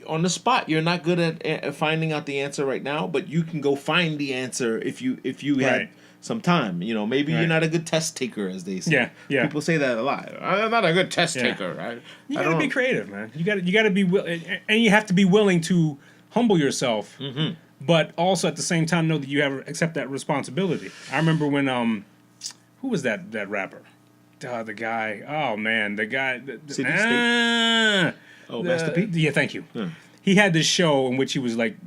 on the spot, you're not good at finding out the answer right now, but you can go find the answer if you had Right. some time. Maybe you're Right. not a good test taker, as they say. Yeah, yeah. People say that a lot. I'm not a good test Yeah. taker. You I gotta be don't- creative, man. You gotta be and you have to be willing to humble yourself, but also at the same time know that you have accept that responsibility. I remember when who was that rapper? The guy. Oh man, the guy. City State? Oh, Master P? Yeah, thank you. Yeah. He had this show in which he was like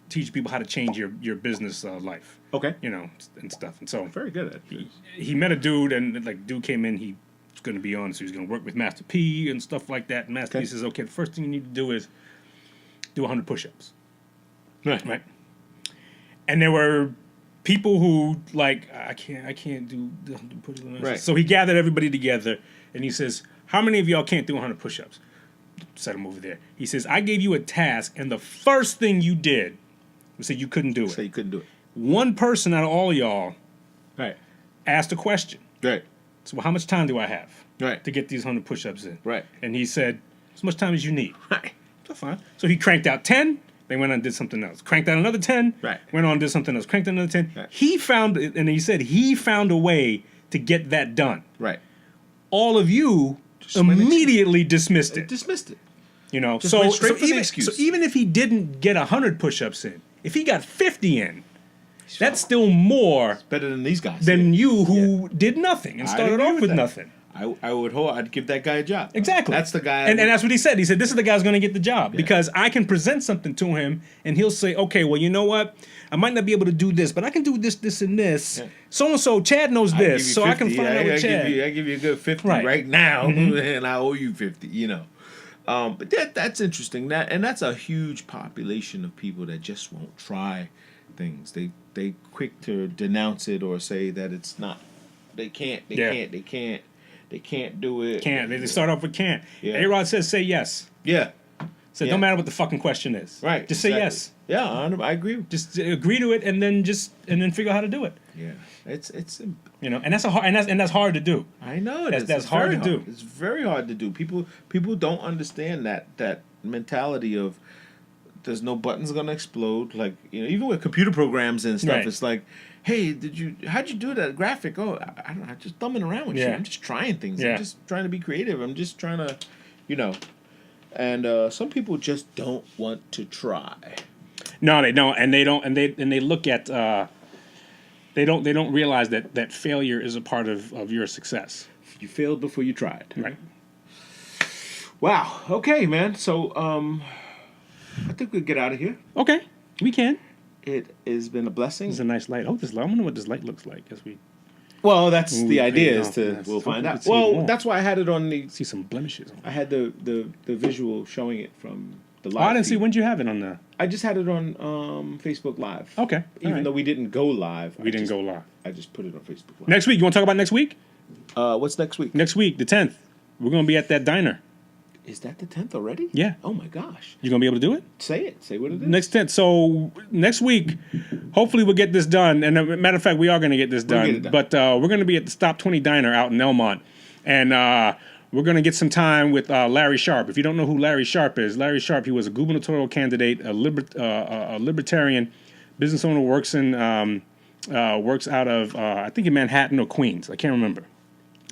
teach people how to change your business life, Okay. and stuff. And so Very good at this. he met a dude, and like dude came in. He was going to be on, so he was going to work with Master P and stuff like that. And Master P Okay. says, "Okay, the first thing you need to do is do 100 push-ups." Right. And there were people who like I can't do the 100 push-ups. Right. So he gathered everybody together, and he says, "How many of y'all can't do 100 push-ups?" Set him over there. He says, "I gave you a task, and the first thing you did was say you couldn't do it. So you couldn't do it. One person out of all y'all Right. asked a question. Right. So how much time do I have Right. to get these 100 push-ups in?" Right. And he said, "As much time as you need." Right. So fine. So he cranked out 10. They went on and did something else. Cranked out another 10. Right. Went on and did something else. Cranked out another 10. Right. He found, and he said he found a way to get that done. Right. All of you Just went and- immediately dismissed it. Dismissed it. Just went straight for the even excuse. so even if he didn't get 100 push-ups in, if he got 50 in, that's still more Better than these guys. than you who did nothing and I'd started agree off with with that. nothing. I would hope I'd give that guy a job. Exactly. That's the guy. And that's what he said. He said, this is the guy who's going to get the job because I can present something to him and he'll say, okay, well, you know what? I might not be able to do this, but I can do this, this, and this. Yeah. So-and-so, Chad knows I give this, you so I can 50. find out with Chad. I give you a good 50 Right. right now, and I owe you 50, But that's interesting. That's a huge population of people that just won't try things. They quick to denounce it or say that it's not. They can't do it. Can't. They start off with can't. Yeah. A-Rod says, say yes. Yeah. So it Yeah. don't matter what the fucking question is. Right. Just say exactly. yes. Yeah, I agree. Just agree to it, and then figure out how to do it. Yeah, it's. You know, and that's that's hard to do. I know it That's- is. that's It's hard very to do. It's very hard to do. People don't understand that mentality of there's no buttons gonna explode. Like, you know, even with computer programs and stuff, Right. it's like, hey, how'd you do that graphic? Oh, I don't know. I'm just thumbing around with shit. Yeah. I'm just trying things. Yeah. I'm just trying to be creative. I'm just trying to, you know. And some people just don't want to try. No, they don't, and they look at they don't realize that failure is a part of your success. You failed before you tried. Right. Wow. Okay, man. So I think we'll get out of here. Okay, we can. It has been a blessing. It's a nice light. Oh, this light. I wonder what this light looks like as we Well, that's Ooh, the idea yeah, is to yes. we'll find Hopefully we out. can see it Well, more. that's why I had it on the. see some blemishes on. I had the visual showing it from the Oh, live. I didn't see. feed. When'd you have it on the? I just had it on Facebook Live. Okay, Even though we didn't go live, we didn't go live. I just put it on Facebook Live. Next week, you want to talk about next week? What's next week? Next week, the 10th, we're gonna be at that diner. Is that the 10th already? Yeah. Oh my gosh! You gonna be able to do it? Say it. Say what it is. Next 10th. So next week, hopefully we'll get this done. And matter of fact, we are going to get this We'll done. get it done. But we're going to be at the Stop 20 Diner out in Elmont. And we're going to get some time with Larry Sharp. If you don't know who Larry Sharp is, Larry Sharp, he was a gubernatorial candidate, a libertarian business owner, works out of, I think in Manhattan or Queens. I can't remember.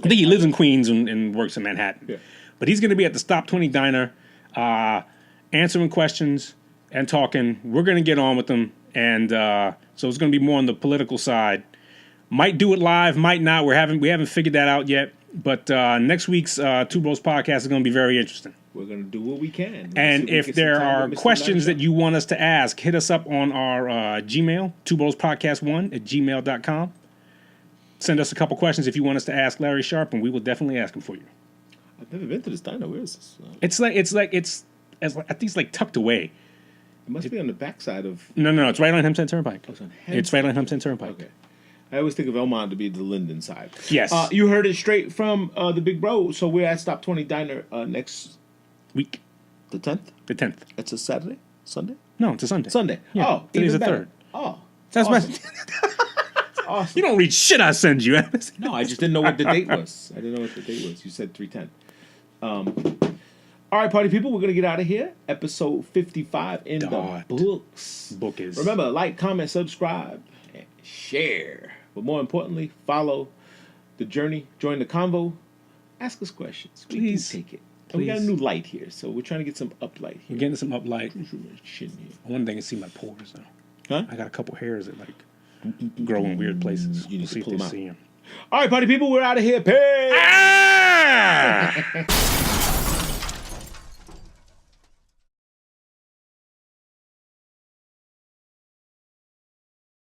I think he lives in Queens and works in Manhattan. Yeah. But he's going to be at the Stop 20 Diner, answering questions and talking. We're going to get on with them. And so it's going to be more on the political side. Might do it live, might not. We haven't figured that out yet. But next week's Two Bros podcast is going to be very interesting. We're gonna do what we can. And See we if get some there time are with Mr. questions Larry that you want us to ask, hit us up on our Gmail, twobrospodcast1@gmail.com. Send us a couple questions if you want us to ask Larry Sharp, and we will definitely ask him for you. I've never been to this diner. Where is this? It's I think it's like tucked away. It must be on the backside of. No, it's right on Hempstead Turnpike. It's on It's right on Hempstead Turnpike. Okay. I always think of Elmont to be the Linden side. Yes. You heard it straight from the Big Bro. So we're at Stop 20 Diner next Week, the 10th. the 10th. It's a Saturday, Sunday, No, it's a Sunday. Sunday. Yeah, Oh, today's even the better. 3rd. Oh, That's awesome. my. You don't read shit I send you. No, I just didn't know what the date was. I didn't know what the date was. You said 310. All right, party people, we're gonna get out of here. Episode 55 in Dot. the books. Book is. Remember, like, comment, subscribe, and share. But more importantly, follow the journey, join the convo, ask us questions. We Please. can take it. And we got a Please. new light here, so we're trying to get some uplight We're here. getting some uplight. Shit here. I wonder if they can see my pores though. Huh? I got a couple hairs that like grow in weird places. You need We'll to see if pull they them out. see 'em. All right, party people, we're out of here. Peace. Ah!